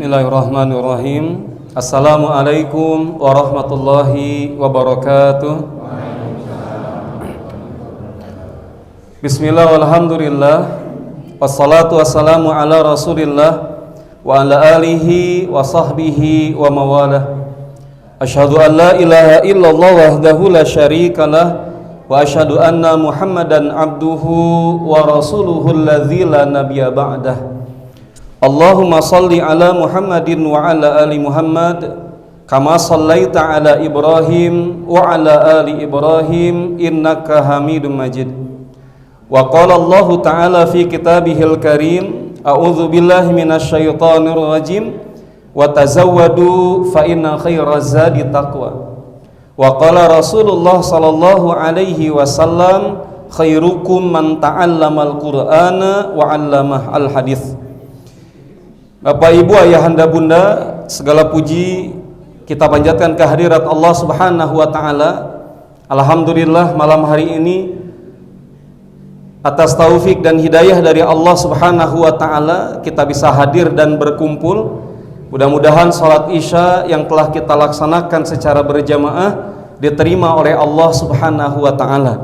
Bismillahirrahmanirrahim. Assalamualaikum warahmatullahi wabarakatuh. Bismillah walhamdulillah. Wassalatu wassalamu ala rasulillah wa ala alihi wa sahbihi wa mawalah. Asyhadu an la ilaha illallah wahdahu la syarikalah wa asyhadu anna Muhammadan abduhu wa rasuluhu alladzi la nabiyya ba'dah. Allahumma salli ala Muhammadin wa ala ali Muhammad kama sallaita ala Ibrahim wa ala ali Ibrahim innaka Hamidum Majid. Wa qala Allah ta'ala fi kitabihil karim, a'udzu billahi minasyaitonir rajim, wa tazawwadu fa inna khairaz zadi taqwa. Wa qala Rasulullah sallallahu alaihi wasallam, khairukum man ta'allamal Qur'ana wa 'allamah al hadits. Bapak Ibu, ayahanda bunda, segala puji kita panjatkan kehadirat Allah Subhanahu wa taala. Alhamdulillah malam hari ini atas taufik dan hidayah dari Allah Subhanahu wa taala kita bisa hadir dan berkumpul. Mudah-mudahan salat Isya yang telah kita laksanakan secara berjamaah diterima oleh Allah Subhanahu wa taala.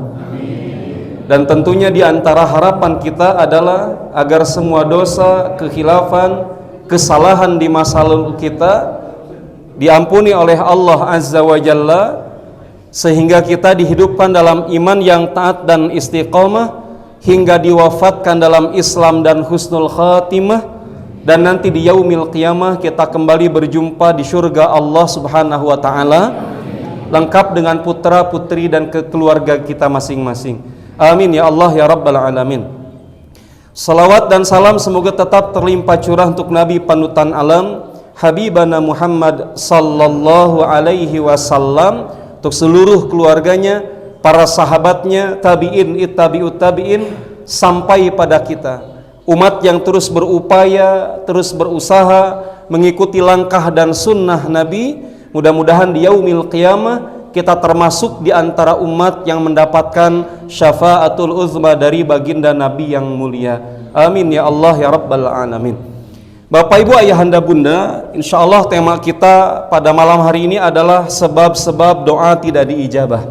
Dan tentunya di antara harapan kita adalah agar semua dosa, kekhilafan, kesalahan di masa lalu kita diampuni oleh Allah Azza wa Jalla, sehingga kita dihidupkan dalam iman yang taat dan istiqamah hingga diwafatkan dalam Islam dan husnul khatimah, dan nanti di yaumil qiyamah kita kembali berjumpa di surga Allah Subhanahu wa taala lengkap dengan putra putri dan keluarga kita masing-masing. Amin ya Allah ya rabbal alamin. Salawat dan salam semoga tetap terlimpah curah untuk Nabi panutan alam Habibana Muhammad sallallahu alaihi wasallam, untuk seluruh keluarganya, para sahabatnya, tabi'in, ittabi'ut tabi'in, sampai pada kita umat yang terus berupaya, terus berusaha mengikuti langkah dan sunnah Nabi. Mudah-mudahan di yaumil qiyamah kita termasuk di antara umat yang mendapatkan syafaatul uzma dari baginda Nabi yang mulia. Amin ya Allah ya rabbal alamin. Bapak Ibu ayahanda bunda, insyaallah tema kita pada malam hari ini adalah sebab-sebab doa tidak diijabah.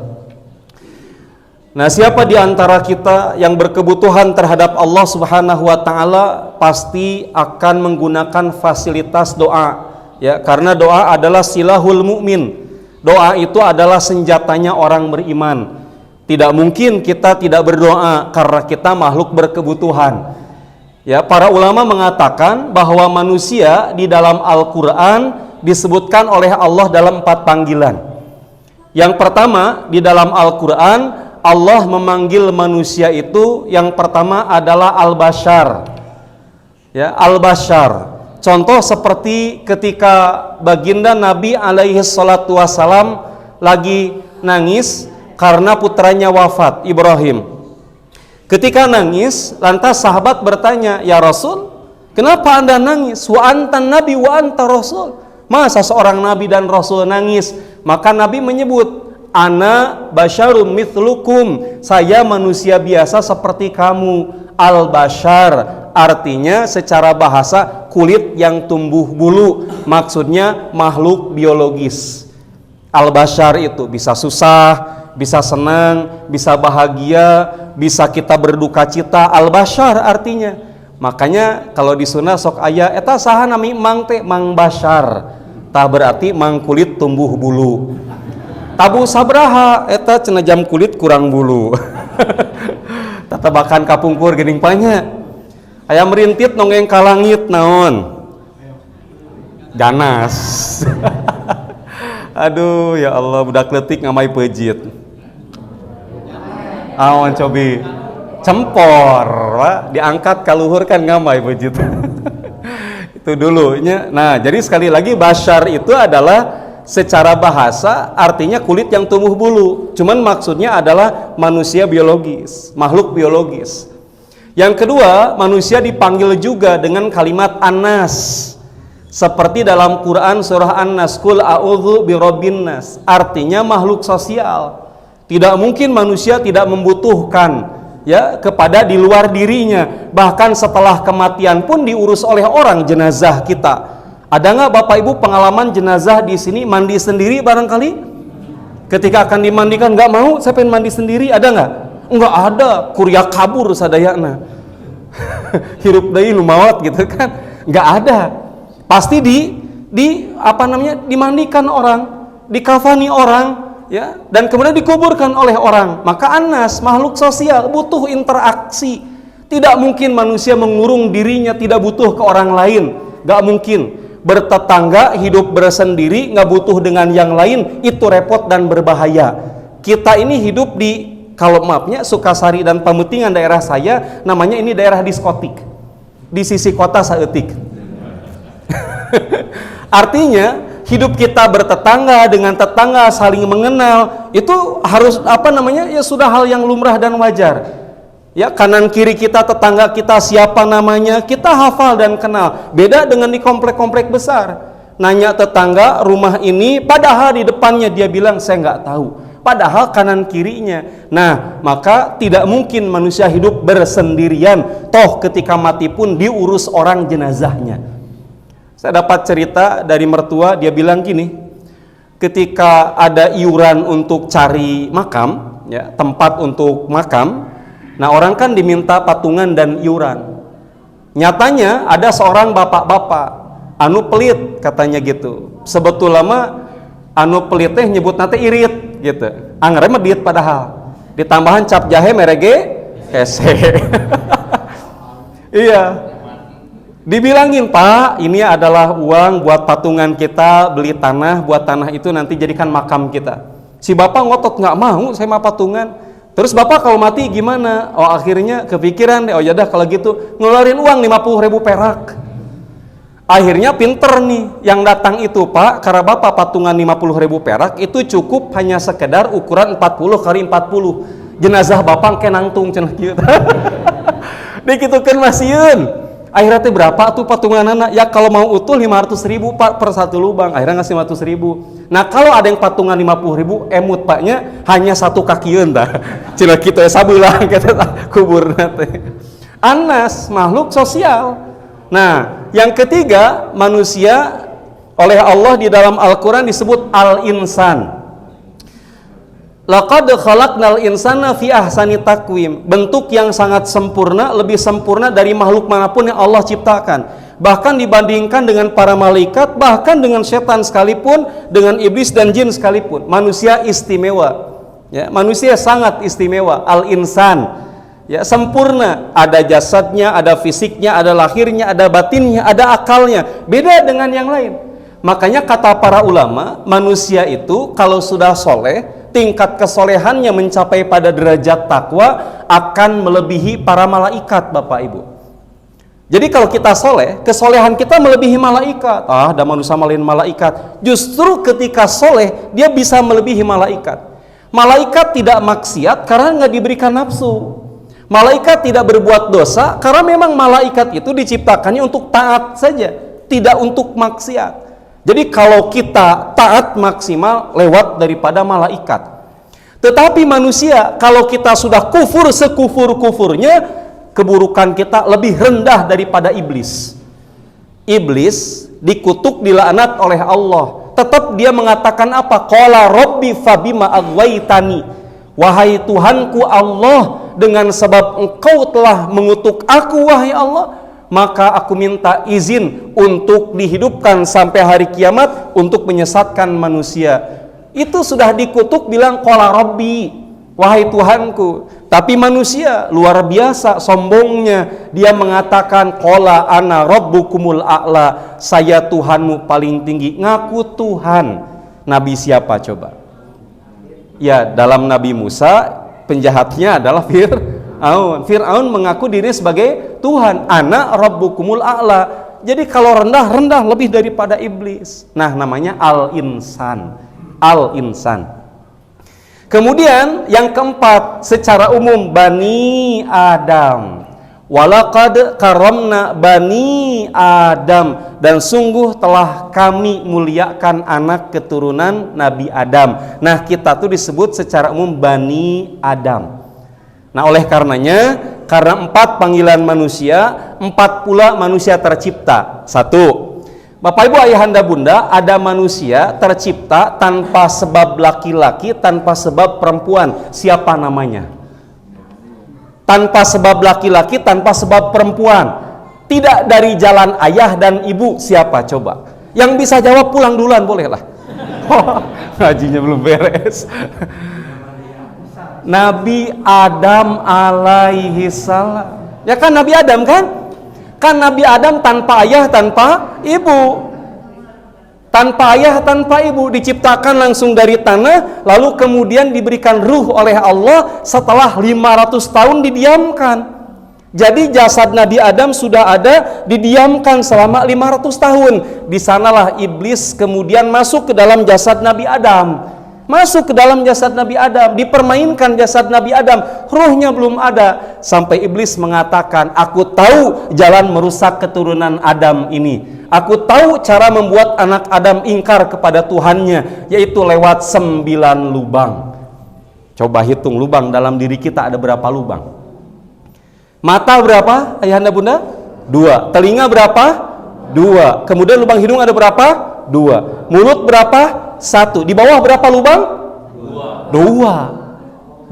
Nah, siapa di antara kita yang berkebutuhan terhadap Allah Subhanahu wa taala pasti akan menggunakan fasilitas doa, ya, karena doa adalah silahul mukmin. Doa itu adalah senjatanya orang beriman. Tidak mungkin kita tidak berdoa karena kita makhluk berkebutuhan. Ya, para ulama mengatakan bahwa manusia di dalam Al-Qur'an disebutkan oleh Allah dalam 4 panggilan. Yang pertama, di dalam Al-Qur'an Allah memanggil manusia itu yang pertama adalah al-bashar. Ya, al-bashar. Contoh seperti ketika baginda Nabi alaihi salatu wassalam lagi nangis karena putranya wafat, Ibrahim. Ketika nangis, lantas sahabat bertanya, "Ya Rasul, kenapa Anda nangis? Wa antan nabi wa anta rasul." Masa seorang nabi dan rasul nangis? Maka Nabi menyebut, "Ana basyarum mithlukum." Saya manusia biasa seperti kamu. Al-bashar artinya secara bahasa kulit yang tumbuh bulu, maksudnya makhluk biologis. Al-bashar itu bisa susah, bisa senang, bisa bahagia, bisa kita berduka cita. Al-bashar artinya. Makanya kalau di sunnah sok aya eta saha nami mang teh mang bashar. Tah berarti mang kulit tumbuh bulu. Tabu sabraha eta cenah jam kulit kurang bulu. Tatabakan kapungkur geuning panya. Aya merintit nonggeng ka langit naon? Ganas. Aduh ya Allah, budak leutik ngamai peujit. Awan cobi cempor, Pak. Diangkat ka luhur kan ngamai peujit. Itu dulunya. Nah, jadi sekali lagi bashar itu adalah secara bahasa artinya kulit yang tumbuh bulu, cuman maksudnya adalah manusia biologis, makhluk biologis. Yang kedua, manusia dipanggil juga dengan kalimat An-Nas, seperti dalam Quran surah An-Nas, Qul a'udzu birabbin nas, artinya makhluk sosial. Tidak mungkin manusia tidak membutuhkan ya kepada di luar dirinya, bahkan setelah kematian pun diurus oleh orang jenazah kita. Ada nggak Bapak Ibu pengalaman jenazah di sini mandi sendiri barangkali? Ketika akan dimandikan nggak mau, saya pengen mandi sendiri, ada nggak? Nggak ada, kuria kabur sadayana. Hirup deui nu maot gitu kan? Nggak ada. Pasti dimandikan orang, dikafani orang, ya, dan kemudian dikuburkan oleh orang. Maka Anas makhluk sosial, butuh interaksi. Tidak mungkin manusia mengurung dirinya tidak butuh ke orang lain, nggak mungkin. Bertetangga, hidup bersendiri, nggak butuh dengan yang lain, itu repot dan berbahaya. Kita ini hidup di, kalau maafnya, Sukasari dan Pamutingan daerah saya, namanya ini daerah diskotik, di sisi kota saeutik. Artinya hidup kita bertetangga dengan tetangga, saling mengenal, itu harus ya sudah hal yang lumrah dan wajar. Ya, kanan kiri kita, tetangga kita, siapa namanya, kita hafal dan kenal. Beda dengan di komplek-komplek besar. Nanya tetangga rumah ini, padahal di depannya dia bilang saya nggak tahu. Padahal kanan kirinya. Nah, maka tidak mungkin manusia hidup bersendirian. Toh ketika mati pun diurus orang jenazahnya. Saya dapat cerita dari mertua, dia bilang gini, ketika ada iuran untuk cari makam, ya, tempat untuk makam. Nah, orang kan diminta patungan dan iuran. Nyatanya ada seorang bapak-bapak anu pelit katanya gitu. Sebetulnya mah anu pelit teh nyebut nate irit gitu. Anggarnya mah diet padahal. Ditambahan cap jahe merege kese. Iya. Dibilangin, "Pak, ini adalah uang buat patungan kita beli tanah, buat tanah itu nanti jadikan makam kita." Si bapak ngotot, "Nggak mau, saya mah patungan." Terus bapak kalau mati gimana? Oh, akhirnya kepikiran deh, oh yaudah kalau gitu ngeluarin uang 50.000 perak. Akhirnya pinter nih yang datang itu, "Pak, karena bapak patungan 50.000 perak itu cukup hanya sekedar ukuran 40 kali 40. Jenazah bapak kenangtung cenah kieu." Dikitukeun masieun. Akhirnya teh berapa tuh patungan anak? Ya kalau mau utuh 500.000 Pak per satu lubang. Akhirnya ngasih 500.000. Nah kalau ada yang patungan 50.000, emut Paknya hanya satu kakieun dah. Cina kita sabulah kita kubur nanti. Anas makhluk sosial. Nah yang ketiga, manusia oleh Allah di dalam Al-Quran disebut al-insan. Laqad khalaqnal insana fi ahsani taqwim. Bentuk yang sangat sempurna, lebih sempurna dari makhluk manapun yang Allah ciptakan. Bahkan dibandingkan dengan para malaikat, bahkan dengan setan sekalipun, dengan iblis dan jin sekalipun, manusia istimewa. Ya, manusia sangat istimewa, al-insan. Ya, sempurna, ada jasadnya, ada fisiknya, ada lahirnya, ada batinnya, ada akalnya. Beda dengan yang lain. Makanya kata para ulama, manusia itu kalau sudah soleh, tingkat kesolehannya mencapai pada derajat takwa akan melebihi para malaikat, Bapak Ibu. Jadi kalau kita soleh, kesolehan kita melebihi malaikat. Ada manusia lain malaikat. Justru ketika soleh, dia bisa melebihi malaikat. Malaikat tidak maksiat karena nggak diberikan nafsu. Malaikat tidak berbuat dosa karena memang malaikat itu diciptakannya untuk taat saja, tidak untuk maksiat. Jadi kalau kita taat maksimal lewat daripada malaikat. Tetapi manusia kalau kita sudah kufur sekufur-kufurnya, keburukan kita lebih rendah daripada iblis. Iblis dikutuk, dilaknat oleh Allah. Tetap dia mengatakan apa? Qala rabbi fabima aghwaytani. Wahai Tuhanku Allah, dengan sebab engkau telah mengutuk aku wahai Allah, maka aku minta izin untuk dihidupkan sampai hari kiamat untuk menyesatkan manusia. Itu sudah dikutuk, bilang qala rabbi, wahai Tuhanku. Tapi manusia luar biasa sombongnya, dia mengatakan qala ana rabbukumul a'la, saya Tuhanmu paling tinggi. Ngaku Tuhan. Nabi siapa coba? Ya, dalam Nabi Musa penjahatnya adalah Fir'aun mengaku dirinya sebagai Tuhan. Ana rabbukumul a'la. Jadi kalau rendah lebih daripada iblis. Nah, namanya al-insan. Al-insan. Kemudian yang keempat, secara umum Bani Adam. Walaqad karamna Bani Adam, dan sungguh telah kami muliakan anak keturunan Nabi Adam. Nah, kita tuh disebut secara umum Bani Adam. Nah, oleh karenanya, karena 4 panggilan manusia, 4 pula manusia tercipta. 1. Bapak Ibu ayahanda bunda, ada manusia tercipta tanpa sebab laki-laki, tanpa sebab perempuan. Siapa namanya? Tanpa sebab laki-laki, tanpa sebab perempuan. Tidak dari jalan ayah dan ibu. Siapa coba? Yang bisa jawab pulang duluan bolehlah. Ngajinya belum beres. Nabi Adam alaihi salam. Ya kan Nabi Adam kan? Kan Nabi Adam tanpa ayah, tanpa ibu. Tanpa ayah, tanpa ibu, diciptakan langsung dari tanah, lalu kemudian diberikan ruh oleh Allah setelah 500 tahun didiamkan. Jadi jasad Nabi Adam sudah ada, didiamkan selama 500 tahun. Di sanalah iblis kemudian masuk ke dalam jasad Nabi Adam. Masuk ke dalam jasad Nabi Adam, dipermainkan jasad Nabi Adam, ruhnya belum ada, sampai iblis mengatakan, aku tahu jalan merusak keturunan Adam ini, aku tahu cara membuat anak Adam ingkar kepada Tuhannya, yaitu lewat 9 lubang. Coba hitung lubang dalam diri kita ada berapa lubang? Mata berapa ayahanda bunda? 2. Telinga berapa? 2. Kemudian lubang hidung ada berapa? 2. Mulut berapa? 1. Di bawah berapa lubang? 2.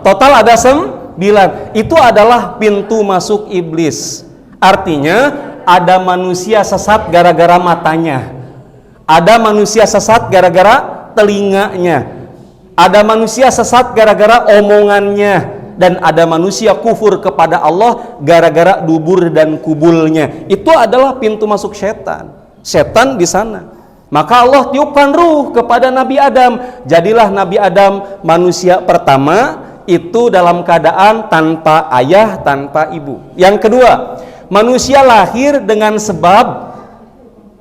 Total ada 9. Itu adalah pintu masuk iblis. Artinya ada manusia sesat gara-gara matanya. Ada manusia sesat gara-gara telinganya. Ada manusia sesat gara-gara omongannya. Dan ada manusia kufur kepada Allah gara-gara dubur dan kubulnya. Itu adalah pintu masuk setan. Setan di sana. Maka Allah tiupkan ruh kepada Nabi Adam. Jadilah Nabi Adam manusia pertama itu dalam keadaan tanpa ayah, tanpa ibu. Yang kedua, manusia lahir dengan sebab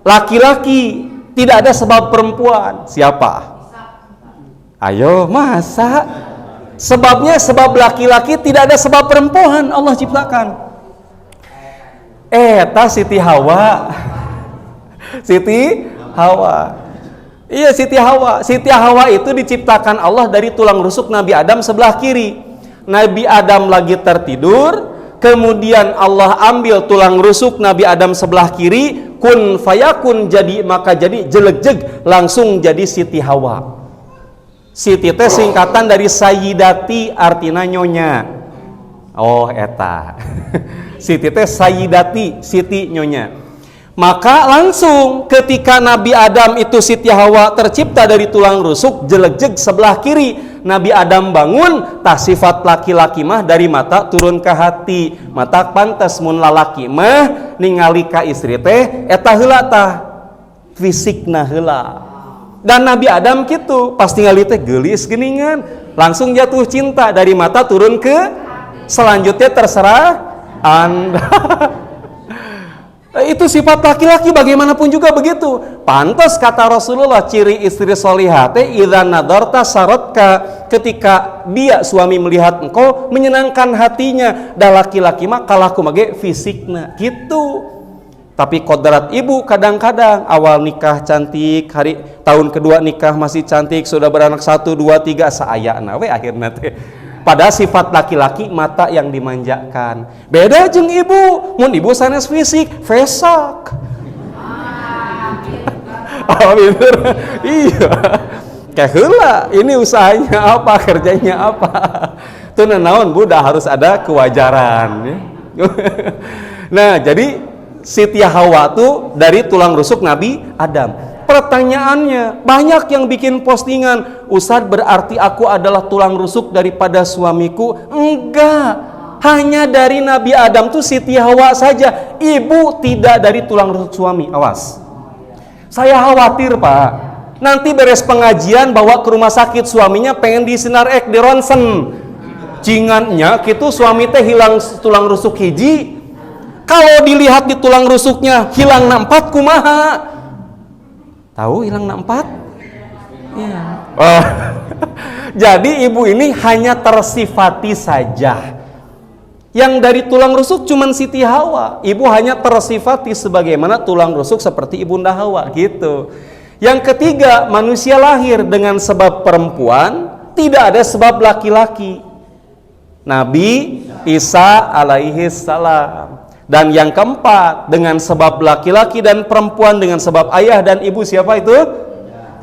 laki-laki, tidak ada sebab perempuan. Siapa? Ayo, masa? Sebabnya sebab laki-laki, tidak ada sebab perempuan. Allah ciptakan. Eta Siti Hawa. Siti Hawa. Iya, Siti Hawa. Siti Hawa itu diciptakan Allah dari tulang rusuk Nabi Adam sebelah kiri. Nabi Adam lagi tertidur, kemudian Allah ambil tulang rusuk Nabi Adam sebelah kiri, kun fayakun, jadi maka jadi jeleg-jeg, langsung jadi Siti Hawa. Siti teh singkatan dari Sayyidati, artina nyonya. Oh eta. Siti teh Sayyidati, Siti nyonya. Maka langsung ketika Nabi Adam itu Siti Hawa tercipta dari tulang rusuk jeleg-jeg sebelah kiri, Nabi Adam bangun, tah sifat laki-laki mah dari mata turun ke hati. Mata pantes mun lalaki mah ningali ka istri teh eta heula tah fisikna heula. Dan Nabi Adam gitu pas ningali teh geulis geuningan, langsung jatuh cinta dari mata turun ke selanjutnya terserah Anda. Itu sifat laki-laki bagaimanapun juga begitu. Pantas kata Rasulullah, ciri istri solihah teh idza nadarta saratka, ketika dia suami melihat engkau menyenangkan hatinya. Da laki-laki mah kalaku mage fisikna gitu. Tapi kodrat ibu kadang-kadang awal nikah cantik, hari tahun kedua nikah masih cantik, sudah beranak 1 2 3 saayana we akhirna teh. Pada sifat laki-laki mata yang dimanjakan. Beda jeung ibu, mun ibu sanes fisik, fesak. Oh bener, iya. Kayak heula, ini usahanya apa, kerjanya apa. Itu naon bu, dah harus ada kewajaran. Nah, jadi Siti Hawa tuh dari tulang rusuk Nabi Adam. Pertanyaannya, banyak yang bikin postingan, Ustadz berarti aku adalah tulang rusuk daripada suamiku? Enggak, hanya dari Nabi Adam tuh Siti Hawa saja. Ibu tidak dari tulang rusuk suami. Awas, saya khawatir pak, nanti beres pengajian bawa ke rumah sakit, suaminya pengen disinar di ronsen, jingannya gitu suami teh hilang tulang rusuk hiji. Kalau dilihat di tulang rusuknya hilang 4 kumaha? Tahu hilang 4? Iya. Oh. Jadi ibu ini hanya tersifati saja. Yang dari tulang rusuk cuman Siti Hawa. Ibu hanya tersifati sebagaimana tulang rusuk seperti Ibunda Hawa gitu. Yang ketiga, manusia lahir dengan sebab perempuan, tidak ada sebab laki-laki. Nabi Isa alaihi salam. Dan yang keempat, dengan sebab laki-laki dan perempuan dengan sebab ayah dan ibu. Siapa itu?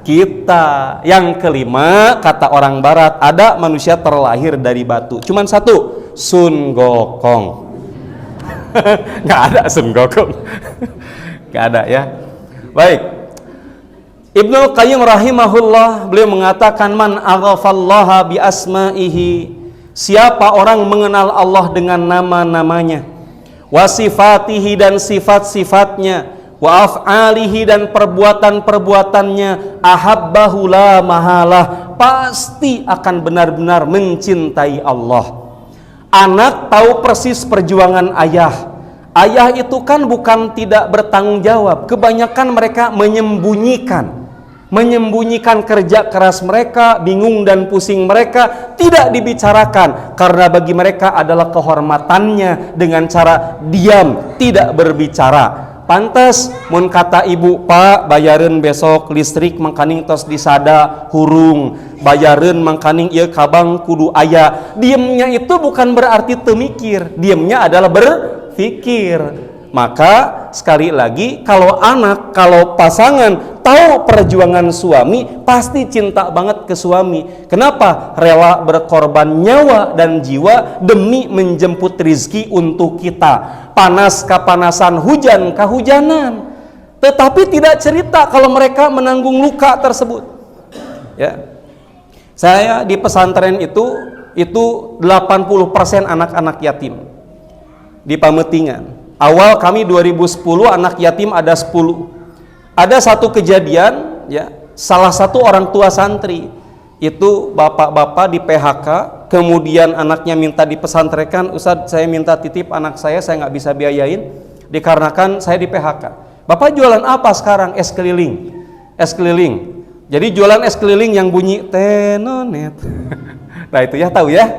Kita. Yang kelima, kata orang barat, ada manusia terlahir dari batu. Cuman satu, Sun Gokong. Nggak ada Sun Gokong. Nggak ada ya. Baik. Ibnu Qayyim rahimahullah, beliau mengatakan, man aghafallaha bi asma'ihi, siapa orang mengenal Allah dengan nama-namanya, wa sifatihi dan sifat-sifatnya, wa af'alihi dan perbuatan-perbuatannya, ahabbahu la mahalah, pasti akan benar-benar mencintai Allah. Anak tahu persis perjuangan ayah. Ayah itu kan bukan tidak bertanggung jawab, kebanyakan mereka menyembunyikan kerja keras mereka, bingung dan pusing mereka, tidak dibicarakan, karena bagi mereka adalah kehormatannya dengan cara diam, tidak berbicara. Pantes mun kata ibu, Pak bayarin besok listrik mangkaning tos disada hurung, bayarin mangkaning ieu kabang kudu aya. Diemnya itu bukan berarti teu mikir, diemnya adalah berpikir. Maka sekali lagi, kalau anak, kalau pasangan tahu perjuangan suami, pasti cinta banget ke suami. Kenapa? Rela berkorban nyawa dan jiwa demi menjemput rizki untuk kita. Panas kapanasan, hujan kehujanan. Tetapi tidak cerita kalau mereka menanggung luka tersebut. Ya. Saya di pesantren itu 80% anak-anak yatim. Di Pametingan. Awal kami 2010 anak yatim ada 10. Ada satu kejadian, ya, salah satu orang tua santri itu bapak-bapak di PHK, kemudian anaknya minta dipesantrenkan, Ustadz saya minta titip anak saya nggak bisa biayain dikarenakan saya di PHK. Bapak jualan apa sekarang? Es keliling. Jadi jualan es keliling yang bunyi tenonet. Nah itu ya, tahu ya.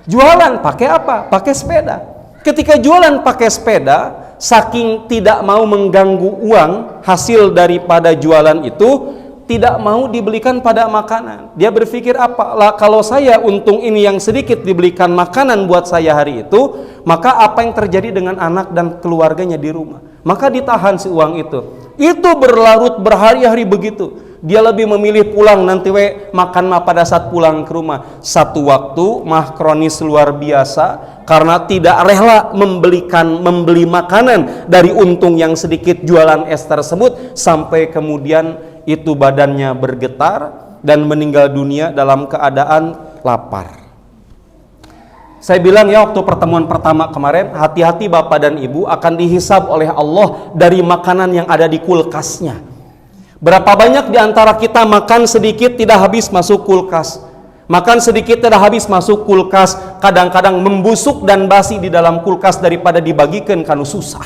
Jualan pakai apa? Pakai sepeda. Ketika jualan pakai sepeda, saking tidak mau mengganggu uang hasil daripada jualan itu, tidak mau dibelikan pada makanan. Dia berpikir, apa lah kalau saya untung ini yang sedikit dibelikan makanan buat saya hari itu, maka apa yang terjadi dengan anak dan keluarganya di rumah? Maka ditahan si uang itu. Itu berlarut berhari-hari begitu. Dia lebih memilih pulang nanti makan pada saat pulang ke rumah. Satu waktu mah kronis luar biasa, karena tidak rela membeli makanan dari untung yang sedikit jualan es tersebut, sampai kemudian itu badannya bergetar dan meninggal dunia dalam keadaan lapar. Saya bilang ya waktu pertemuan pertama kemarin, hati-hati bapak dan ibu akan dihisab oleh Allah dari makanan yang ada di kulkasnya. Berapa banyak di antara kita makan sedikit tidak habis masuk kulkas, makan sedikit tidak habis masuk kulkas, kadang-kadang membusuk dan basi di dalam kulkas daripada dibagikan kanu susah.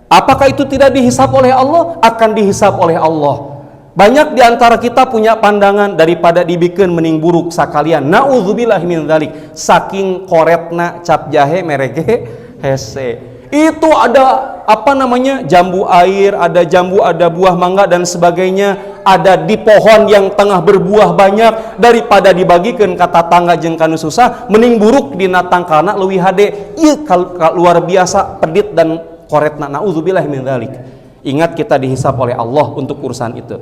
Apakah itu tidak dihisab oleh Allah? Akan dihisab oleh Allah. Banyak di antara kita punya pandangan daripada dibikin mending buruk sakalian. Nauzubillah min dzalik. Saking koretna cap jahe merege hese. Itu ada jambu air, ada jambu, ada buah mangga dan sebagainya, ada di pohon yang tengah berbuah banyak, daripada dibagikan ke tetangga jeung kanu susah, mending buruk dina tangkalna leuwih hade. Ieu luar biasa pedit dan koretna. Nauzubillah min dzalik. Ingat kita dihisab oleh Allah untuk urusan itu.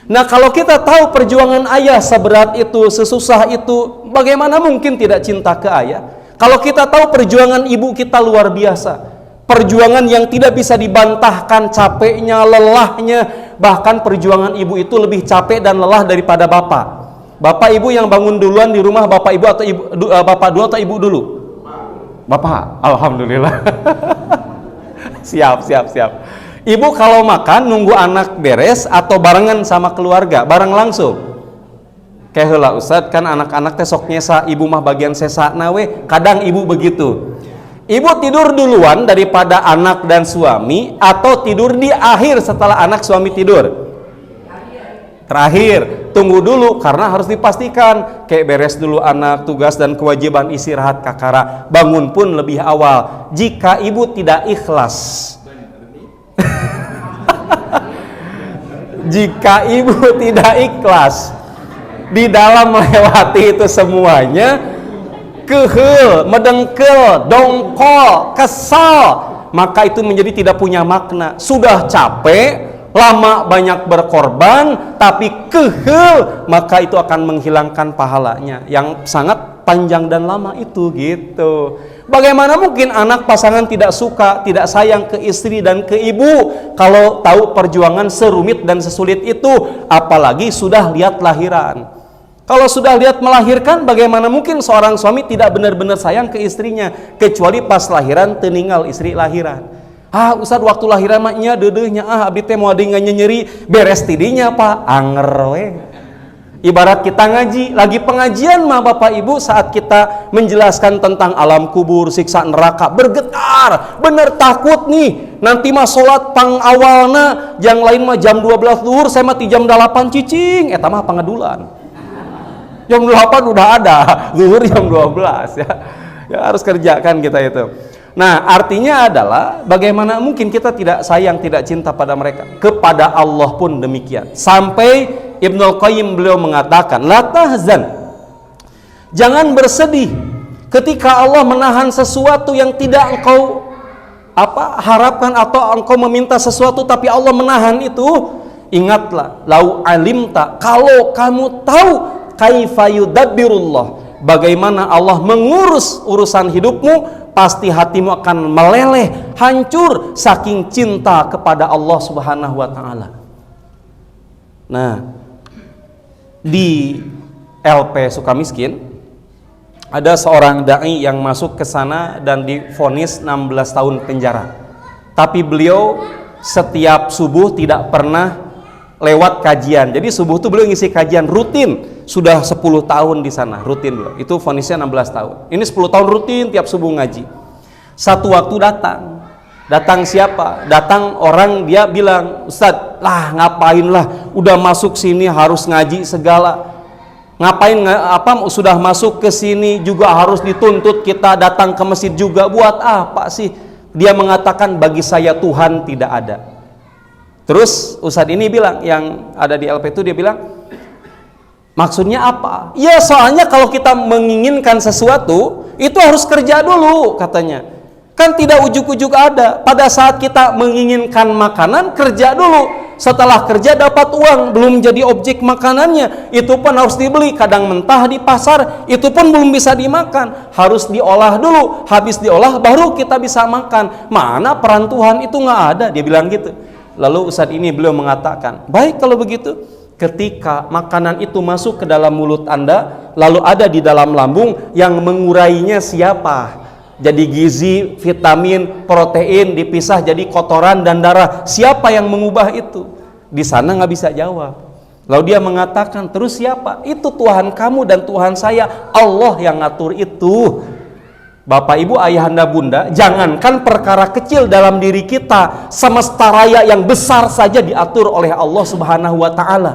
Nah kalau kita tahu perjuangan ayah seberat itu, sesusah itu, bagaimana mungkin tidak cinta ke ayah? Kalau kita tahu perjuangan ibu kita luar biasa, perjuangan yang tidak bisa dibantahkan, capeknya, lelahnya, bahkan perjuangan ibu itu lebih capek dan lelah daripada bapak. Bapak ibu yang bangun duluan di rumah, bapak ibu atau bapak dulu atau ibu dulu? Bapak, alhamdulillah. Siap. Ibu kalau makan nunggu anak beres atau barengan sama keluarga, bareng langsung? Kayak heula Ustad, kan anak-anak teh sok nyesa, ibu mah bagian sesa nawe, kadang ibu begitu. Ibu tidur duluan daripada anak dan suami, atau tidur di akhir setelah anak suami tidur? Terakhir. Tunggu dulu karena harus dipastikan kayak beres dulu anak, tugas dan kewajiban istirahat kakara, bangun pun lebih awal. Jika ibu tidak ikhlas, jika ibu tidak ikhlas di dalam melewati itu semuanya, keheul, medengkel, dongkol, kesal, maka itu menjadi tidak punya makna. Sudah capek, lama banyak berkorban, tapi keheul, maka itu akan menghilangkan pahalanya yang sangat panjang dan lama itu gitu. Bagaimana mungkin anak pasangan tidak suka, tidak sayang ke istri dan ke ibu kalau tahu perjuangan serumit dan sesulit itu, apalagi sudah lihat lahiran. Kalau sudah lihat melahirkan, bagaimana mungkin seorang suami tidak benar-benar sayang ke istrinya, kecuali pas lahiran teninggal istri lahiran. Ustad waktu lahiran maknya dedehnya abdi teh mau ada nyeri beres tidinya Pak, anger we. Ibarat kita ngaji, lagi pengajian mah Bapak Ibu, saat kita menjelaskan tentang alam kubur, siksa neraka, bergetar, bener takut nih. Nanti mah sholat pang awalna, yang lain mah jam 12 zuhur, saya mah jam 8 cicing, eta mah pangadulan. Jam 8 udah ada, zuhur jam 12 ya. Ya harus kerjakan kita itu. Nah, artinya adalah bagaimana mungkin kita tidak sayang, tidak cinta pada mereka. Kepada Allah pun demikian. Sampai Ibnul Qayyim beliau mengatakan, la tahzan, jangan bersedih ketika Allah menahan sesuatu yang tidak engkau harapkan, atau engkau meminta sesuatu tapi Allah menahan itu. Ingatlah, lau alimta, kalau kamu tahu kaifa yudabbirullah, bagaimana Allah mengurus urusan hidupmu, pasti hatimu akan meleleh, hancur saking cinta kepada Allah Subhanahu wa taala. Nah, di LP Sukamiskin ada seorang dai yang masuk ke sana dan divonis 16 tahun penjara. Tapi beliau setiap subuh tidak pernah lewat kajian. Jadi subuh itu beliau ngisi kajian rutin. Sudah 10 tahun di sana, rutin beliau. Itu vonisnya 16 tahun. Ini 10 tahun rutin tiap subuh ngaji. Satu waktu datang siapa? Datang orang, dia bilang, Ustadz, lah ngapain lah, udah masuk sini harus ngaji segala. Ngapain sudah masuk ke sini juga harus dituntut kita datang ke masjid juga, buat apa sih? Dia mengatakan, bagi saya Tuhan tidak ada. Terus Ustadz ini bilang, yang ada di LP itu, dia bilang, maksudnya apa? Ya soalnya kalau kita menginginkan sesuatu, itu harus kerja dulu katanya. Kan tidak ujuk-ujuk ada. Pada saat kita menginginkan makanan, kerja dulu. Setelah kerja dapat uang, belum jadi objek makanannya, itu pun harus dibeli. Kadang mentah di pasar, itu pun belum bisa dimakan. Harus diolah dulu. Habis diolah baru kita bisa makan. Mana peran Tuhan itu nggak ada, dia bilang gitu. Lalu Ustadz ini beliau mengatakan, baik kalau begitu, ketika makanan itu masuk ke dalam mulut Anda, lalu ada di dalam lambung, yang mengurainya siapa? Jadi gizi, vitamin, protein dipisah jadi kotoran dan darah. Siapa yang mengubah itu? Di sana nggak bisa jawab. Lalu dia mengatakan, terus siapa? Itu Tuhan kamu dan Tuhan saya, Allah yang ngatur itu. Bapak Ibu, ayahanda bunda, jangankan perkara kecil dalam diri kita, semesta raya yang besar saja diatur oleh Allah Subhanahu wa taala.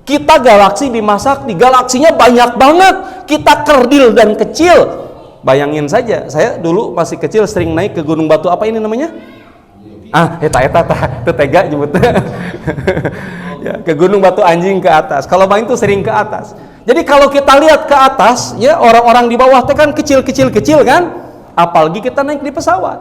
Kita galaksi dimasak, di galaksinya banyak banget. Kita kerdil dan kecil. Bayangin saja, saya dulu masih kecil sering naik ke Gunung Batu, apa ini namanya? Eta tega nyebutnya. Ya, ke Gunung Batu Anjing ke atas. Kalau main tuh sering ke atas. Jadi kalau kita lihat ke atas, ya orang-orang di bawah teh kan kecil kan? Apalagi kita naik di pesawat.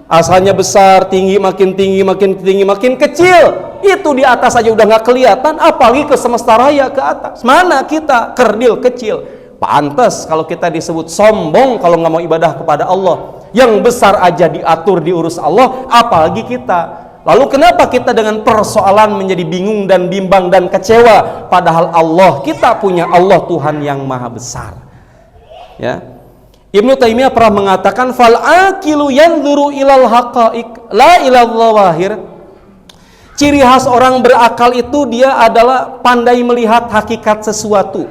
Asalnya besar, tinggi, makin kecil. Itu di atas aja udah nggak kelihatan, apalagi ke semesta raya ke atas. Mana kita kerdil kecil. Pantes kalau kita disebut sombong kalau nggak mau ibadah kepada Allah. Yang besar aja diatur diurus Allah, apalagi kita. Lalu kenapa kita dengan persoalan menjadi bingung dan bimbang dan kecewa, padahal Allah, kita punya Allah Tuhan yang maha besar. Ya. Ibnu Taimiyah pernah mengatakan, fal aqilu yanzuru ilal haqa'iq la ilal zawahir. Ciri khas orang berakal itu dia adalah pandai melihat hakikat sesuatu,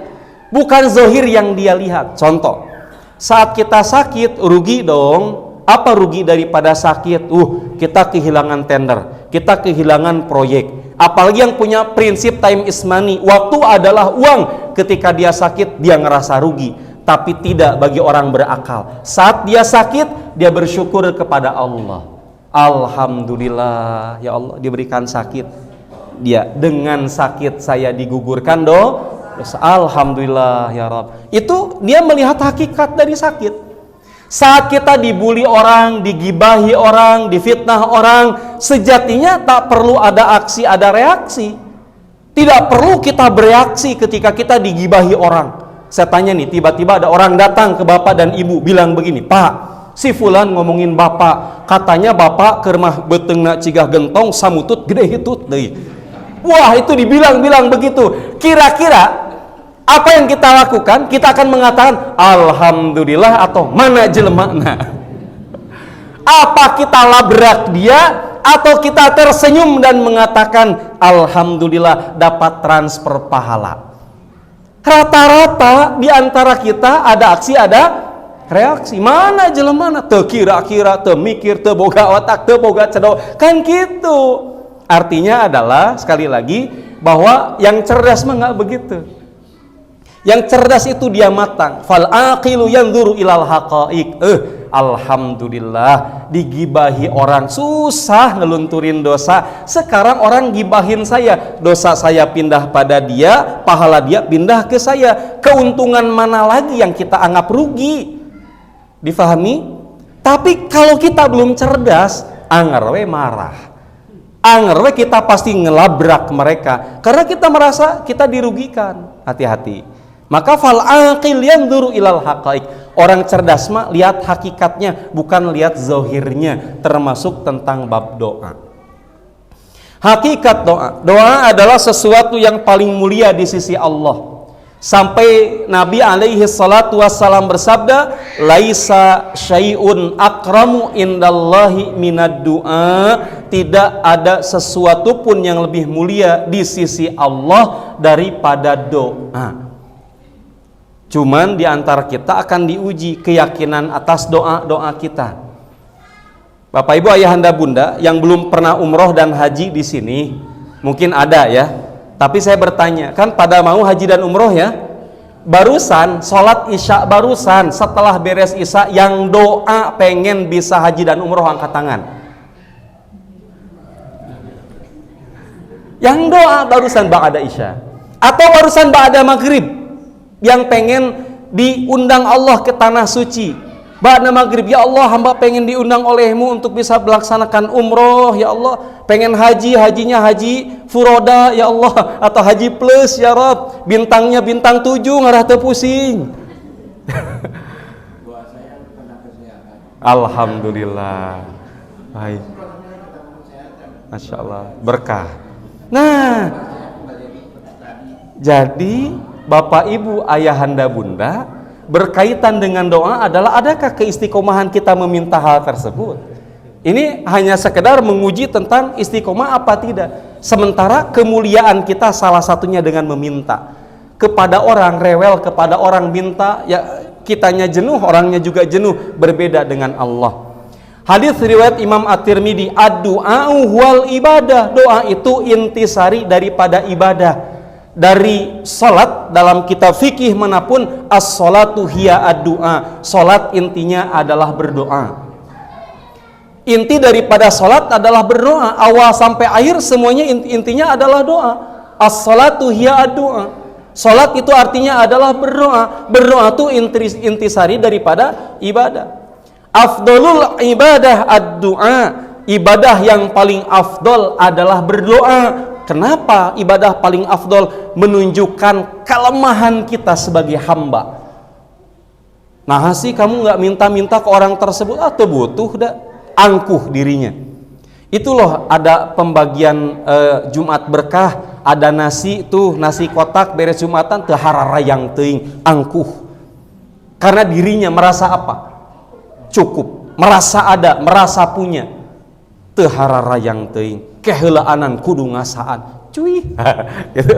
bukan zohir yang dia lihat. Contoh, saat kita sakit, rugi dong. Apa rugi daripada sakit? Kita kehilangan tender, kita kehilangan proyek. Apalagi yang punya prinsip time is money, waktu adalah uang. Ketika dia sakit, dia ngerasa rugi. Tapi tidak bagi orang berakal. Saat dia sakit, dia bersyukur kepada Allah. Alhamdulillah, ya Allah diberikan sakit. Dia, dengan sakit saya digugurkan Alhamdulillah ya Rabb. Itu dia melihat hakikat dari sakit. Saat kita dibuli orang, digibahi orang, difitnah orang, sejatinya tak perlu ada aksi, ada reaksi. Tidak perlu kita bereaksi ketika kita digibahi orang. Saya tanya nih, tiba-tiba ada orang datang ke bapak dan ibu bilang begini, Pak, si fulan ngomongin bapak, katanya bapak ke rumah betengna cigah gentong samutut gede hitut deh. Wah, itu dibilang-bilang begitu. Kira-kira apa yang kita lakukan? Kita akan mengatakan alhamdulillah atau mana jelema-na? Apa kita labrak dia atau kita tersenyum dan mengatakan alhamdulillah dapat transfer pahala? Rata-rata di antara kita ada aksi, ada reaksi. Mana jelema-na? Teu kira-kira, teu mikir, teu boga otak, teu boga cedok. Kan gitu. Artinya adalah sekali lagi bahwa yang cerdas mah enggak begitu. Yang cerdas itu dia matang. Fal aqilu yanzuru ilal haqaiq. Alhamdulillah digibahi orang susah ngelunturin dosa. Sekarang orang gibahin saya, dosa saya pindah pada dia, pahala dia pindah ke saya. Keuntungan mana lagi yang kita anggap rugi? Difahami? Tapi kalau kita belum cerdas, anger we marah. Anger we kita pasti ngelabrak mereka karena kita merasa kita dirugikan. Hati-hati. Maka fal aqil yanzuru ilal haqaiq. Orang cerdas mah lihat hakikatnya, bukan lihat zahirnya, termasuk tentang bab doa. Hakikat doa. Doa adalah sesuatu yang paling mulia di sisi Allah. Sampai Nabi alaihi salatu wassalam bersabda, laisa syai'un akramu indallahi minad du'a. Tidak ada sesuatu pun yang lebih mulia di sisi Allah daripada doa. Cuman di antara kita akan diuji keyakinan atas doa-doa kita. Bapak Ibu ayahanda bunda yang belum pernah umroh dan haji di sini, mungkin ada ya. Tapi saya bertanya, kan pada mau haji dan umroh ya? Barusan sholat isya barusan, setelah beres isya yang doa pengen bisa haji dan umroh angkat tangan. Yang doa barusan ba'da isya atau barusan ba'da maghrib, yang pengen diundang Allah ke tanah suci ba'da maghrib, ya Allah hamba pengen diundang olehmu untuk bisa melaksanakan umroh, ya Allah pengen haji, hajinya haji furoda ya Allah, atau haji plus ya Rabb, bintangnya bintang 7 ngarah teu pusing. Alhamdulillah, baik, Masya Allah, berkah. Nah, jadi Bapak Ibu ayahanda bunda, berkaitan dengan doa adalah adakah keistiqomahan kita meminta hal tersebut. Ini hanya sekedar menguji tentang istiqomah apa tidak. Sementara kemuliaan kita salah satunya dengan meminta. Kepada orang rewel, kepada orang minta, ya kitanya jenuh, orangnya juga jenuh. Berbeda dengan Allah. Hadis riwayat Imam At-Tirmidzi, ad-du'a'u wal ibadah. Doa itu intisari daripada ibadah. Dari salat dalam kitab fikih manapun, as-salatu hiya ad-du'a. Salat intinya adalah berdoa. Inti daripada salat adalah berdoa. Awal sampai akhir semuanya intinya adalah doa. As-salatu hiya ad-du'a. Salat itu artinya adalah berdoa. Berdoa itu intisari daripada ibadah. Afdolul ibadah ad-du'a. Ibadah yang paling afdol adalah berdoa. Kenapa ibadah paling afdol? Menunjukkan kelemahan kita sebagai hamba. Nah sih kamu nggak minta-minta ke orang tersebut, atau butuh dah, angkuh dirinya. Itu loh ada pembagian Jumat berkah, ada nasi tuh, nasi kotak beres Jumatan teu hararayang teuing, angkuh. Karena dirinya merasa apa? Cukup, merasa ada, merasa punya. Teu hararayang teuing. Kehelaanan kudu ngasaan cuy. Gitu.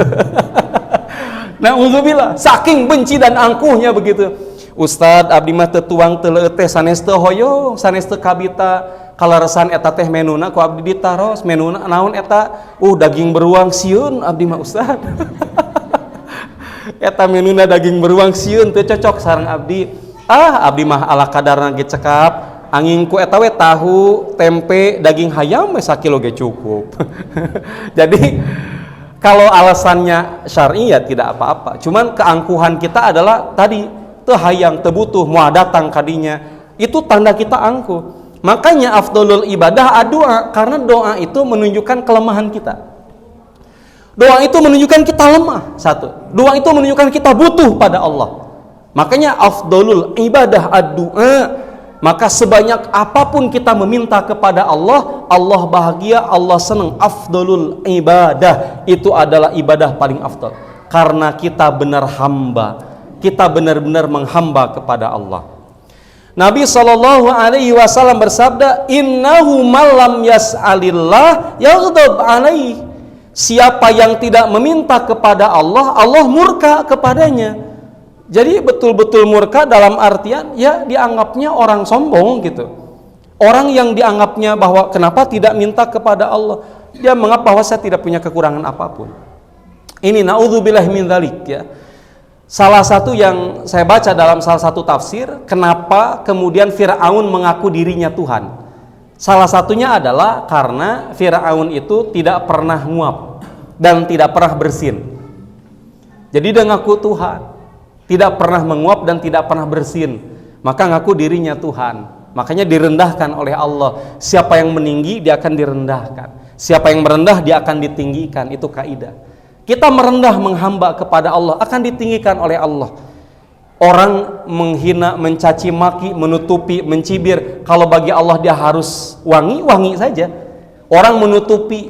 Nah uzubillah, saking benci dan angkuhnya begitu. Ustad abdi mah teu tuang teu leueuh teh sanes teu hoyong, sanes teu kabita, kalaresan eta teh menuna ku abdi ditaros, menuna naon eta? Daging beruang sieun abdi mah Ustad. Eta menuna daging beruang sieun teu cocok sareng abdi. Abdi mah ala kadarna ge cekap. Angin ku eta we tahu, tempe, daging hayam we sakilo ge cukup. Jadi Kalau alasannya syar'i ya tidak apa-apa. Cuman keangkuhan kita adalah tadi teu hayang teu butuh moal datang kadinya. Itu tanda kita angkuh. Makanya afdolul ibadah doa, karena doa itu menunjukkan kelemahan kita. Doa itu menunjukkan kita lemah, satu. Doa itu menunjukkan kita butuh pada Allah. Makanya afdolul ibadah doa. Maka sebanyak apapun kita meminta kepada Allah, Allah bahagia, Allah senang. Afdolul ibadah, itu adalah ibadah paling afdol. Karena kita benar hamba, kita benar-benar menghamba kepada Allah. Nabi SAW bersabda, innahu malam yas'alillah yaghdab alaih. Siapa yang tidak meminta kepada Allah, Allah murka kepadanya. Jadi betul-betul murka dalam artian ya dianggapnya orang sombong gitu. Orang yang dianggapnya bahwa kenapa tidak minta kepada Allah, dia menganggap bahwa saya tidak punya kekurangan apapun. Ini naudzubillah min dzalik ya. Salah satu yang saya baca dalam salah satu tafsir, kenapa kemudian Fir'aun mengaku dirinya Tuhan. Salah satunya adalah karena Fir'aun itu tidak pernah nguap dan tidak pernah bersin. Jadi dia ngaku Tuhan, tidak pernah menguap dan tidak pernah bersin, maka ngaku dirinya Tuhan. Makanya direndahkan oleh Allah. Siapa yang meninggi dia akan direndahkan, siapa yang merendah dia akan ditinggikan. Itu kaidah. Kita merendah menghamba kepada Allah akan ditinggikan oleh Allah. Orang menghina, mencaci maki, menutupi, mencibir, kalau bagi Allah dia harus wangi, wangi saja. Orang menutupi,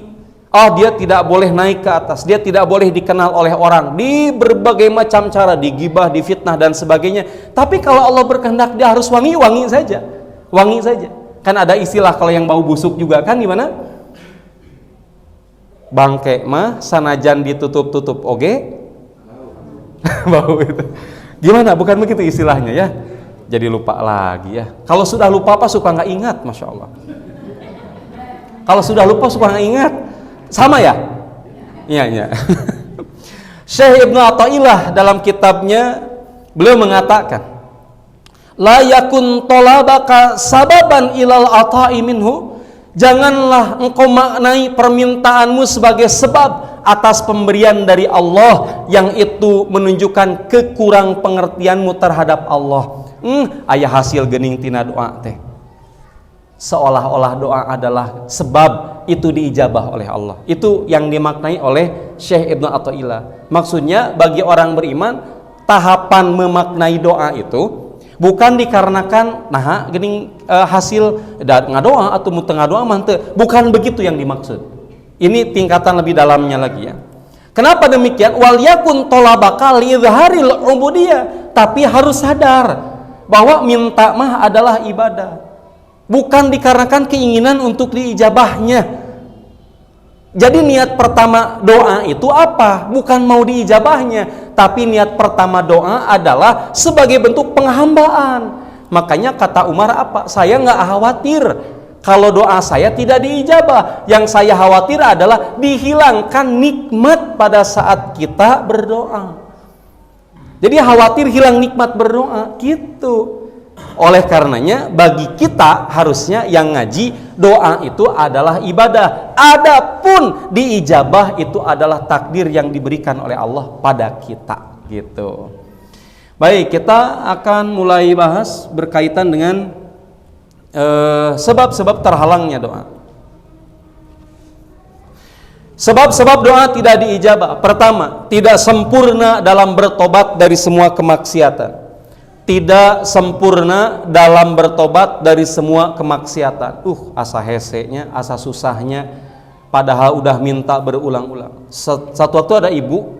dia tidak boleh naik ke atas, dia tidak boleh dikenal oleh orang, di berbagai macam cara, digibah, difitnah dan sebagainya. Tapi kalau Allah berkehendak dia harus wangi, wangi saja, wangi saja. Kan ada istilah kalau yang bau busuk juga kan gimana? Bangke mah sanajan ditutup-tutup oge bau itu. Gimana? Bukan begitu istilahnya ya? Jadi lupa lagi ya. Kalau sudah lupa apa suka nggak ingat, masya Allah. Kalau sudah lupa suka nggak ingat. Sama ya? Iya. Syekh Ibnu Athaillah dalam kitabnya beliau mengatakan, la yakun talabaka sababan ilal ata'i minhu. Janganlah engkau maknai permintaanmu sebagai sebab atas pemberian dari Allah yang itu menunjukkan kekurang pengertianmu terhadap Allah. Aya hasil geuning tina doa teh. Seolah-olah doa adalah sebab itu diijabah oleh Allah. Itu yang dimaknai oleh Syekh Ibnu Athaillah. Maksudnya bagi orang beriman, tahapan memaknai doa itu bukan dikarenakan geuning hasil ngadoa atau mu teu ngadoa mah teu. Bukan begitu yang dimaksud. Ini tingkatan lebih dalamnya lagi ya. Kenapa demikian? Wal yakun talabaka li izharil ubudiyah. Tapi harus sadar bahwa minta mah adalah ibadah. Bukan dikarenakan keinginan untuk diijabahnya. Jadi niat pertama doa itu apa? Bukan mau diijabahnya, tapi niat pertama doa adalah sebagai bentuk penghambaan. Makanya kata Umar apa? Saya nggak khawatir kalau doa saya tidak diijabah. Yang saya khawatir adalah dihilangkan nikmat pada saat kita berdoa. Jadi khawatir hilang nikmat berdoa gitu. Oleh karenanya bagi kita harusnya yang ngaji, doa itu adalah ibadah. Adapun diijabah itu adalah takdir yang diberikan oleh Allah pada kita gitu. Baik, kita akan mulai bahas berkaitan dengan sebab-sebab terhalangnya doa. Sebab-sebab doa tidak diijabah. Pertama, tidak sempurna dalam bertobat dari semua kemaksiatan. Tidak sempurna dalam bertobat dari semua kemaksiatan. Asa hesenya, asa susahnya, padahal udah minta berulang-ulang. Satu waktu ada ibu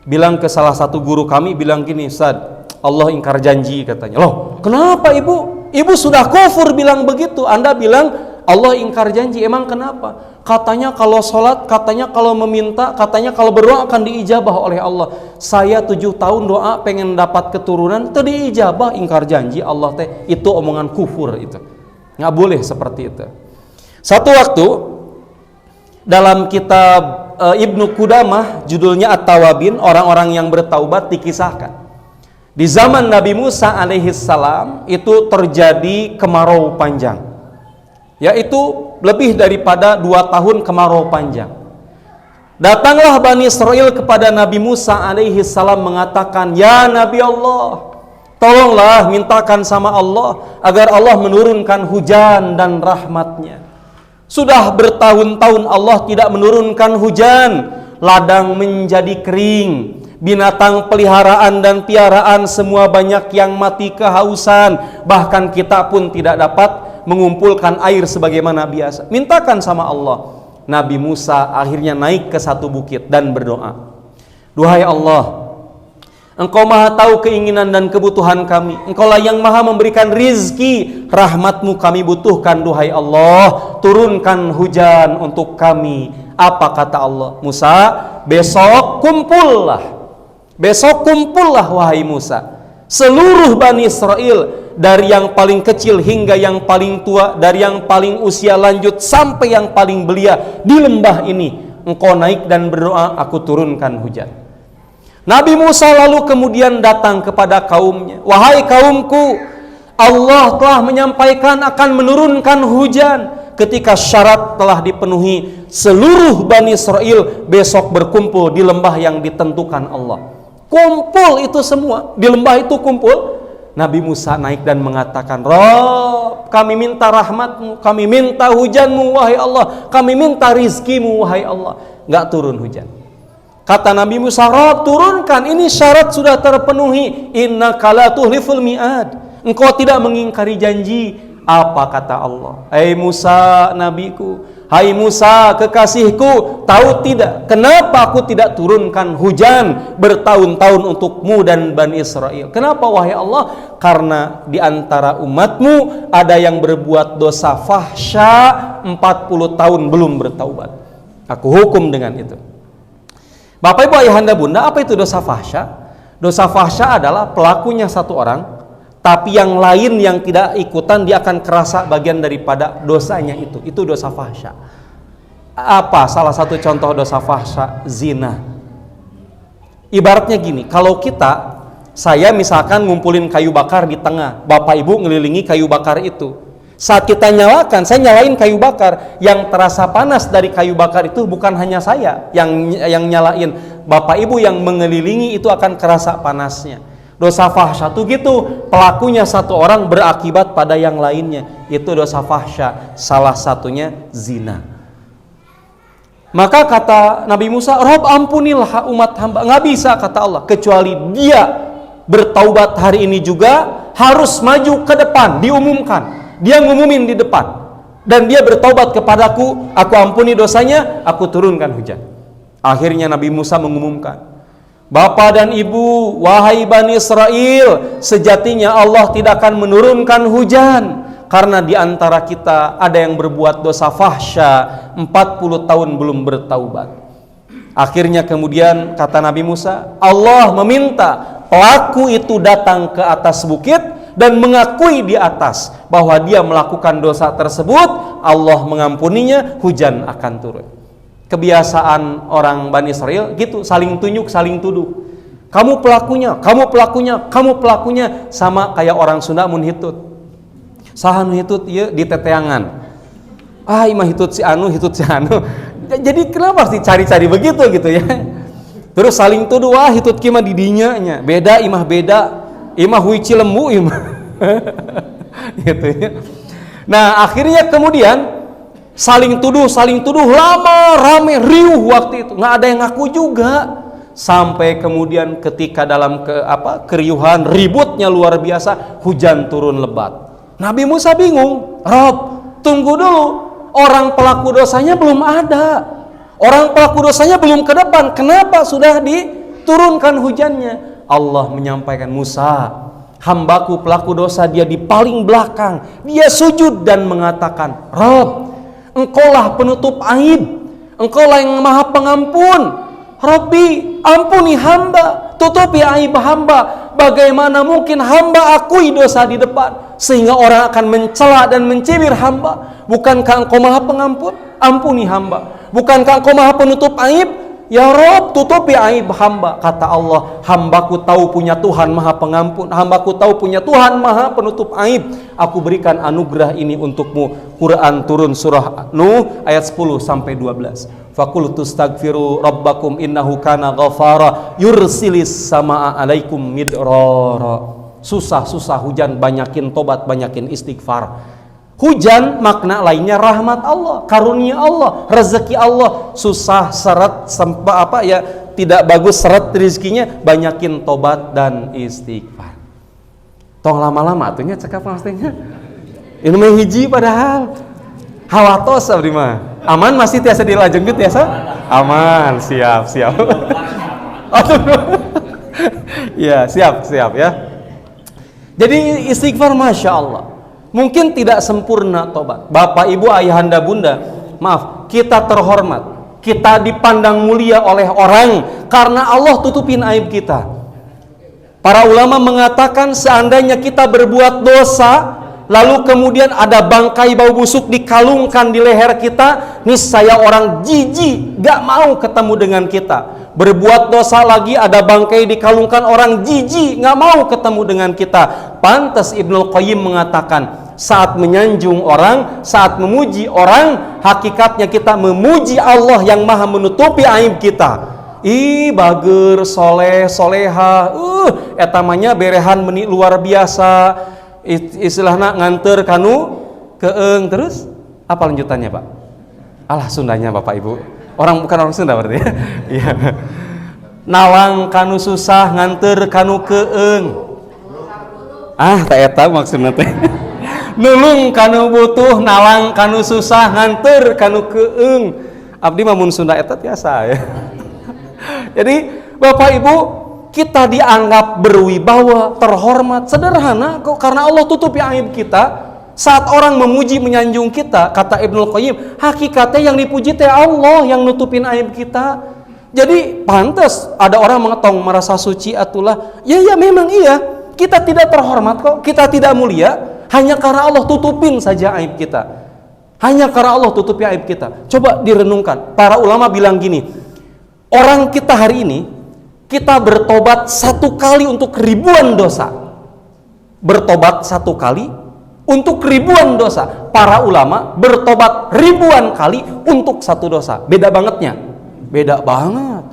bilang ke salah satu guru kami, bilang gini, Ustaz, Allah ingkar janji katanya. Loh, kenapa ibu? Ibu sudah kufur bilang begitu. Anda bilang Allah ingkar janji. Emang kenapa? Katanya kalau sholat, katanya kalau meminta, katanya kalau berdoa akan diijabah oleh Allah. Saya 7 tahun doa pengen dapat keturunan, itu diijabah, ingkar janji Allah teh. Itu omongan kufur itu. Nggak boleh seperti itu. Satu waktu dalam kitab Ibnu Qudamah judulnya At-Tawabin, orang-orang yang bertaubat, dikisahkan. Di zaman Nabi Musa alaihissalam itu terjadi kemarau panjang. Yaitu lebih daripada 2 tahun kemarau panjang. Datanglah Bani Israel kepada Nabi Musa alaihi salam mengatakan, "Ya Nabi Allah, tolonglah mintakan sama Allah agar Allah menurunkan hujan dan rahmatnya. Sudah bertahun-tahun Allah tidak menurunkan hujan, ladang menjadi kering, binatang peliharaan dan piaraan semua banyak yang mati kehausan, bahkan kita pun tidak dapat mengumpulkan air sebagaimana biasa. Mintakan sama Allah." Nabi Musa akhirnya naik ke satu bukit dan berdoa, "Duhai Allah, Engkau maha tahu keinginan dan kebutuhan kami. Engkaulah yang maha memberikan rizki. Rahmatmu kami butuhkan, duhai Allah. Turunkan hujan untuk kami." Apa kata Allah? "Musa, besok kumpullah. Besok kumpullah wahai Musa. Seluruh Bani Israel, dari yang paling kecil hingga yang paling tua, dari yang paling usia lanjut sampai yang paling belia di lembah ini. Engkau naik dan berdoa, aku turunkan hujan." Nabi Musa lalu kemudian datang kepada kaumnya, "Wahai kaumku, Allah telah menyampaikan akan menurunkan hujan. Ketika syarat telah dipenuhi, seluruh Bani Israel besok berkumpul di lembah yang ditentukan Allah." Kumpul itu semua, di lembah itu kumpul. Nabi Musa naik dan mengatakan, "Rabb, kami minta rahmatmu, kami minta hujanmu wahai Allah, kami minta rizkimu wahai Allah." Nggak turun hujan. Kata Nabi Musa, "Rabb, turunkan, ini syarat sudah terpenuhi. Innaka la tuhliful mi'ad. Engkau tidak mengingkari janji." Apa kata Allah? "Hai Musa, nabiku, hai Musa, kekasihku, tahu tidak kenapa aku tidak turunkan hujan bertahun-tahun untukmu dan Bani Israel? Kenapa wahai Allah? Karena di antara umatmu ada yang berbuat dosa fahsya 40 tahun belum bertaubat. Aku hukum dengan itu." Bapak Ibu ayahanda bunda, apa itu dosa fahsya? Dosa fahsya adalah pelakunya satu orang, tapi yang lain yang tidak ikutan dia akan kerasa bagian daripada dosanya itu. Itu dosa fahsya. Apa salah satu contoh dosa fahsya? Zina. Ibaratnya gini, kalau saya misalkan ngumpulin kayu bakar di tengah, Bapak Ibu ngelilingi kayu bakar itu. Saat kita nyalakan, saya nyalain kayu bakar, yang terasa panas dari kayu bakar itu bukan hanya saya yang nyalain, Bapak Ibu yang mengelilingi itu akan kerasa panasnya. Dosa fahsya itu gitu, pelakunya satu orang berakibat pada yang lainnya. Itu dosa fahsya, salah satunya zina. Maka kata Nabi Musa, "Rob, ampunilah umat hamba." Nggak bisa kata Allah, kecuali dia bertaubat hari ini juga harus maju ke depan, diumumkan. Dia ngumumin di depan, dan dia bertaubat kepadaku, aku ampuni dosanya, aku turunkan hujan. Akhirnya Nabi Musa mengumumkan, "Bapak dan Ibu, wahai Bani Israel, sejatinya Allah tidak akan menurunkan hujan karena di antara kita ada yang berbuat dosa fahsya 40 tahun belum bertaubat." Akhirnya kemudian kata Nabi Musa, Allah meminta pelaku itu datang ke atas bukit dan mengakui di atas bahwa dia melakukan dosa tersebut. Allah mengampuninya, hujan akan turun. Kebiasaan orang Bani Israel gitu, saling tunjuk, saling tuduh. Kamu pelakunya, kamu pelakunya, kamu pelakunya. Sama kayak orang Sunda mun hitut. Saha nu hitut ieu di teteangan. Ah, imah hitut si anu, hitut si anu. Jadi kenapa sih cari-cari begitu gitu ya? Terus saling tuduh, wah hitut ki mah di dinya nya. Beda imah beda. Imah huici lembu imah. Gitu ya. Nah, akhirnya kemudian saling tuduh lama, rame, riuh waktu itu. Nggak ada yang ngaku juga. Sampai kemudian ketika dalam keriuhan, ributnya luar biasa, hujan turun lebat. Nabi Musa bingung. Rob, tunggu dulu. Orang pelaku dosanya belum ada. Orang pelaku dosanya belum ke depan. Kenapa sudah diturunkan hujannya? Allah menyampaikan, Musa, hambaku pelaku dosa dia di paling belakang. Dia sujud dan mengatakan, Rob, engkaulah penutup aib, engkaulah yang maha pengampun. Rabbi, ampuni hamba, tutupi aib hamba. Bagaimana mungkin hamba akui dosa di depan sehingga orang akan mencela dan mencibir hamba? Bukankah engkau maha pengampun? Ampuni hamba. Bukankah engkau maha penutup aib? Ya Rob, tutupi aib hamba. Kata Allah, hambaku tahu punya Tuhan maha pengampun, hambaku tahu punya Tuhan maha penutup aib. Aku berikan anugerah ini untukmu. Quran turun surah Nuh ayat 10-12. Faqultu astaghfiru rabbakum innahu kana ghafara yursilis samaa alaikum midrara. Susah hujan, banyakin tobat, banyakin istighfar. Hujan makna lainnya rahmat Allah, karunia Allah, rezeki Allah. Susah, seret, tidak bagus seret rezekinya, banyakin tobat dan istighfar. Tong lama-lama atunya cekap maksudnya. Ini mah hiji padahal hawatos abdi mah. Aman masih tiasa dilajengkeun tiasa? Aman, siap. Ya, siap ya. Jadi istighfar Masya Allah. Mungkin tidak sempurna tobat. Bapak, Ibu, Ayahanda, Bunda, maaf, kita terhormat. Kita dipandang mulia oleh orang karena Allah tutupin aib kita. Para ulama mengatakan seandainya kita berbuat dosa, lalu kemudian ada bangkai bau busuk dikalungkan di leher kita, niscaya orang jijik gak mau ketemu dengan kita. Berbuat dosa lagi ada bangkai dikalungkan, orang jijik gak mau ketemu dengan kita. Pantas Ibnul Qayyim mengatakan, saat menyanjung orang, saat memuji orang, hakikatnya kita memuji Allah yang maha menutupi aib kita. Bager, soleh, soleha, etamanya berehan meni luar biasa. Istilahna nganter kanu keeng, terus apa lanjutannya Pak? Alah Sundanya Bapak Ibu, bukan orang Sunda berarti ya. Iya. Nawang kanu susah, nganter kanu keeng. Tak eta maksudna teh. Nulung kanu butuh, nawang kanu susah, nganter kanu keeng. Abdi mah mun Sunda eta tiasa ya. Jadi Bapak Ibu, kita dianggap berwibawa, terhormat, sederhana kok karena Allah tutupi aib kita. Saat orang memuji menyanjung kita, kata Ibnul Qayyim, hakikatnya yang dipuji teh Allah yang nutupin aib kita. Jadi pantas ada orang mengetong merasa suci atulah. Ya memang iya, kita tidak terhormat kok, kita tidak mulia hanya karena Allah tutupin saja aib kita. Hanya karena Allah tutupi aib kita. Coba direnungkan. Para ulama bilang gini, orang kita hari ini, kita bertobat 1 kali untuk ribuan dosa. Bertobat 1 kali untuk ribuan dosa. Para ulama bertobat ribuan kali untuk 1 dosa. Beda bangetnya. Beda banget.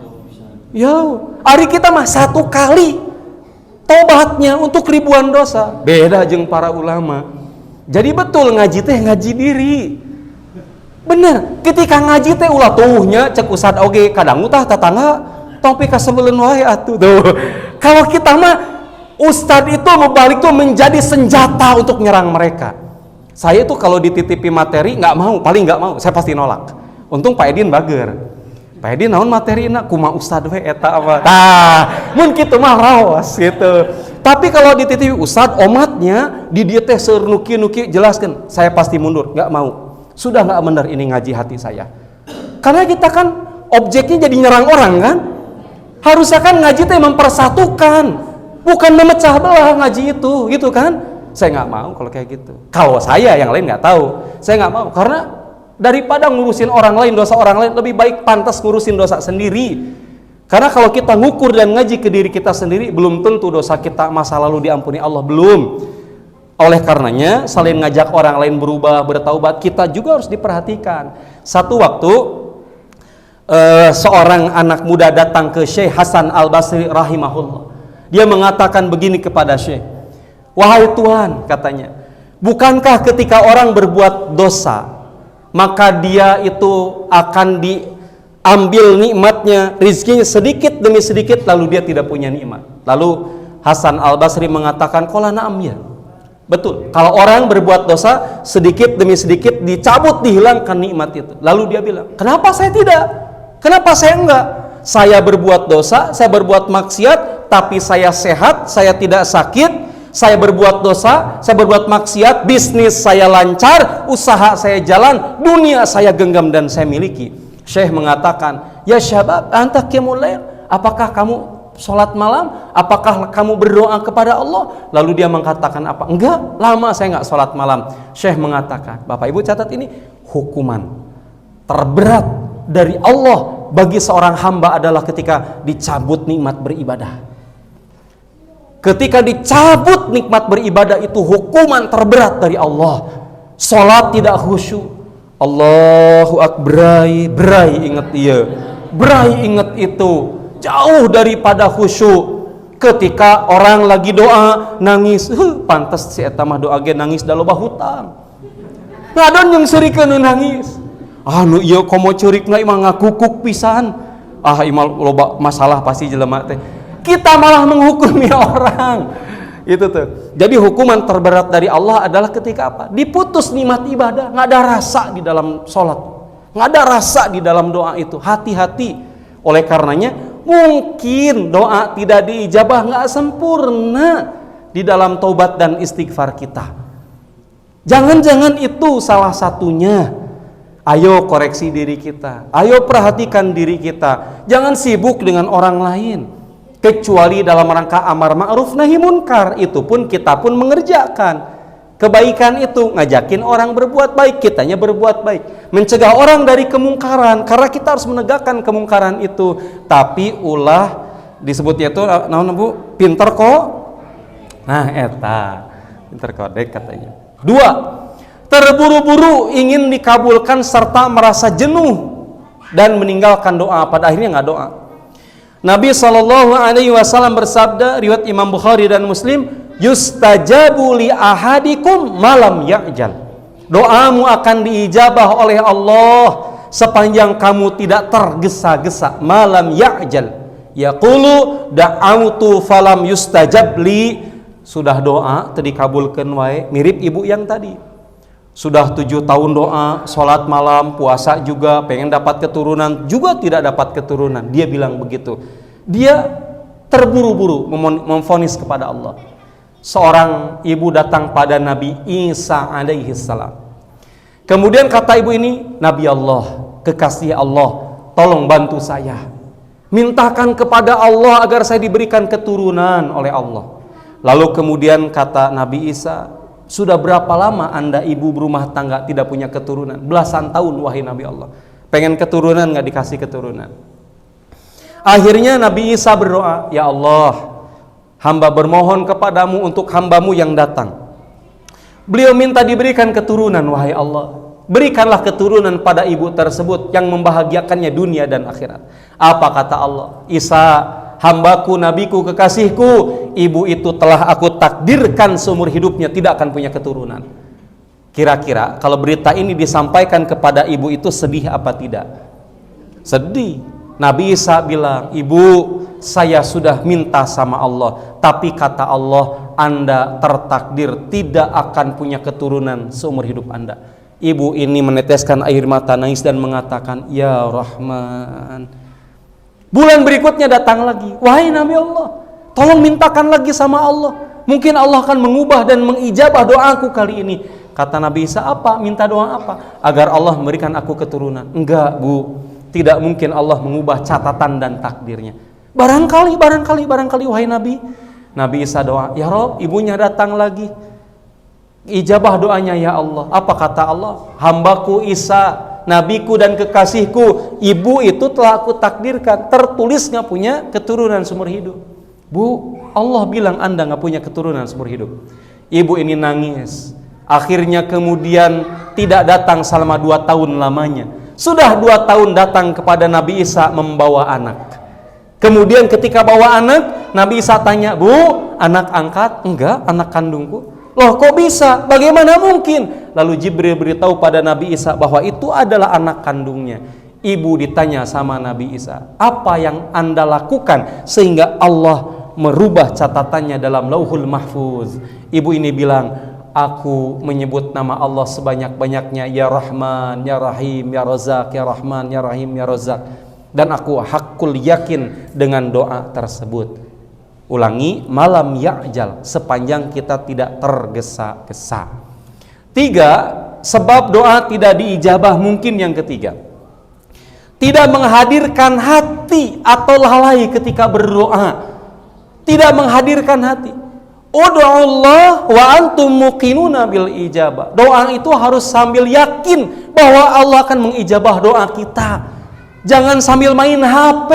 Ya, hari kita mah 1 kali tobatnya untuk ribuan dosa. Beda jeung para ulama. Jadi betul ngaji teh ngaji diri. Bener, ketika ngaji teh ulah tuhnya cek usad oge kadang tah tetangga topi kasebeleun wae atuh tuh. Kalau kita mah ustad itu mubalik tuh menjadi senjata untuk nyerang mereka. Saya tuh kalau dititipi materi paling nggak mau, saya pasti nolak. Untung Pak Edin bager. Pak Edin naon materina kumaha ustad we eta apa. Mun kitu mah raos gitu. Tapi kalau dititipi ustad omatnya di dieu teh seueur nuki-nuki jelaskeun, saya pasti mundur, nggak mau. Sudah nggak benar ini ngaji hati saya. Karena kita kan objeknya jadi nyerang orang kan. Harusnya kan ngaji teh mempersatukan, bukan memecah belah ngaji itu, gitu kan? Saya nggak mau kalau kayak gitu. Kalau saya, yang lain nggak tahu. Saya nggak mau karena daripada ngurusin orang lain, dosa orang lain, lebih baik pantas ngurusin dosa sendiri. Karena kalau kita ngukur dan ngaji ke diri kita sendiri, belum tentu dosa kita masa lalu diampuni Allah, belum. Oleh karenanya, selain ngajak orang lain berubah, bertaubat, kita juga harus diperhatikan. Satu waktu, seorang anak muda datang ke Syekh Hasan Al-Basri rahimahullah. Dia mengatakan begini kepada Syekh, wahai Tuhan, katanya, bukankah ketika orang berbuat dosa, maka dia itu akan diambil nikmatnya, rizkinya sedikit demi sedikit, lalu dia tidak punya nikmat. Lalu Hasan Al-Basri mengatakan, qala na'am ya. Betul, kalau orang berbuat dosa sedikit demi sedikit dicabut, dihilangkan nikmat itu. Lalu dia bilang, kenapa saya tidak? Kenapa saya enggak? Saya berbuat dosa, saya berbuat maksiat, tapi saya sehat, saya tidak sakit. Saya berbuat dosa, saya berbuat maksiat, bisnis saya lancar, usaha saya jalan, dunia saya genggam dan saya miliki. Syekh mengatakan, ya syabab, anta qiyamul lail, apakah kamu sholat malam? Apakah kamu berdoa kepada Allah? Lalu dia mengatakan apa? Enggak, lama saya enggak sholat malam. Syekh mengatakan, Bapak Ibu catat ini, hukuman terberat dari Allah bagi seorang hamba adalah ketika dicabut nikmat beribadah. Ketika dicabut nikmat beribadah itu hukuman terberat dari Allah. Sholat tidak khusyuk, Allahu akbar, berai inget iya, berai inget itu, jauh daripada khusyuk. Ketika orang lagi doa nangis, pantas si eta mah doa ge nangis da loba hutang. Ngadon yang serikeun nangis. Anu ieu komo ceurikna imah ngakukuk pisan. Imal loba masalah pasti jelema teh. Kita malah menghukumi orang. Itu tuh. Jadi hukuman terberat dari Allah adalah ketika apa? Diputus nikmat ibadah, nggak ada rasa di dalam sholat, nggak ada rasa di dalam doa itu. Hati-hati. Oleh karenanya mungkin doa tidak diijabah, nggak sempurna di dalam taubat dan istighfar kita. Jangan-jangan itu salah satunya. Ayo koreksi diri kita, ayo perhatikan diri kita. Jangan sibuk dengan orang lain, kecuali dalam rangka amar ma'ruf nahi munkar. Itu pun kita pun mengerjakan kebaikan itu, ngajakin orang berbuat baik, kitanya berbuat baik, mencegah orang dari kemungkaran, karena kita harus menegakkan kemungkaran itu. Tapi ulah disebutnya itu naon Bu? Pinter kok. Nah, eta pinter kodek katanya. 2. Terburu-buru ingin dikabulkan serta merasa jenuh dan meninggalkan doa, pada akhirnya nggak doa. Nabi SAW bersabda, riwayat Imam Bukhari dan Muslim, yustajabu li ahadikum malam ya'jal. Doamu akan diijabah oleh Allah sepanjang kamu tidak tergesa-gesa. Malam ya'jal. Yaqulu da'autu falam yustajab li. Sudah doa tadi kabulkeun wae, mirip ibu yang tadi. Sudah 7 tahun doa, sholat malam, puasa juga, pengen dapat keturunan, juga tidak dapat keturunan. Dia bilang begitu. Dia terburu-buru memvonis kepada Allah. Seorang ibu datang pada Nabi Isa alaihi salam. Kemudian kata ibu ini, Nabi Allah, kekasih Allah, tolong bantu saya. Mintakan kepada Allah agar saya diberikan keturunan oleh Allah. Lalu kemudian kata Nabi Isa, sudah berapa lama Anda ibu berumah tangga tidak punya keturunan? Belasan tahun wahai Nabi Allah. Pengen keturunan nggak dikasih keturunan. Akhirnya Nabi Isa berdoa, ya Allah, hamba bermohon kepadamu untuk hambamu yang datang. Beliau minta diberikan keturunan, wahai Allah. Berikanlah keturunan pada ibu tersebut yang membahagiakannya dunia dan akhirat. Apa kata Allah? Isa, hambaku, nabiku, kekasihku, ibu itu telah aku takdirkan seumur hidupnya tidak akan punya keturunan. Kira-kira kalau berita ini disampaikan kepada ibu itu sedih apa tidak? Sedih. Nabi Isa bilang, ibu, saya sudah minta sama Allah, tapi kata Allah, Anda tertakdir tidak akan punya keturunan seumur hidup Anda. Ibu ini meneteskan air mata nangis dan mengatakan, ya Rahman. Bulan berikutnya datang lagi, wahai Nabi Allah, tolong mintakan lagi sama Allah, mungkin Allah akan mengubah dan mengijabah doaku kali ini. Kata Nabi Isa, apa? Minta doa apa? Agar Allah memberikan aku keturunan. Enggak Bu, tidak mungkin Allah mengubah catatan dan takdirnya. Barangkali wahai Nabi. Nabi Isa doa, ya Rob, ibunya datang lagi, ijabah doanya ya Allah. Apa kata Allah? Hambaku Isa, nabiku dan kekasihku, ibu itu telah aku takdirkan, tertulis gak punya keturunan seumur hidup. Bu, Allah bilang Anda gak punya keturunan seumur hidup. Ibu ini nangis. Akhirnya kemudian tidak datang selama 2 tahun lamanya. Sudah 2 tahun datang kepada Nabi Isa membawa anak. Kemudian ketika bawa anak, Nabi Isa tanya, Bu, anak angkat? Enggak, anak kandungku. Loh kok bisa? Bagaimana mungkin? Lalu Jibril beritahu pada Nabi Isa bahwa itu adalah anak kandungnya. Ibu ditanya sama Nabi Isa, apa yang Anda lakukan sehingga Allah merubah catatannya dalam Lauhul Mahfuz? Ibu ini bilang, aku menyebut nama Allah sebanyak-banyaknya, ya Rahman, ya Rahim, ya Razak, ya Rahman, ya Rahim, ya Razak. Dan aku hakul yakin dengan doa tersebut. Ulangi, malam ya'jal, sepanjang kita tidak tergesa-gesa. 3, sebab doa tidak diijabah mungkin yang ketiga. Tidak menghadirkan hati atau lalai ketika berdoa. Tidak menghadirkan hati. Ud'ullah wa antum muqinuna bil ijabah. Doa itu harus sambil yakin bahwa Allah akan mengijabah doa kita. Jangan sambil main HP.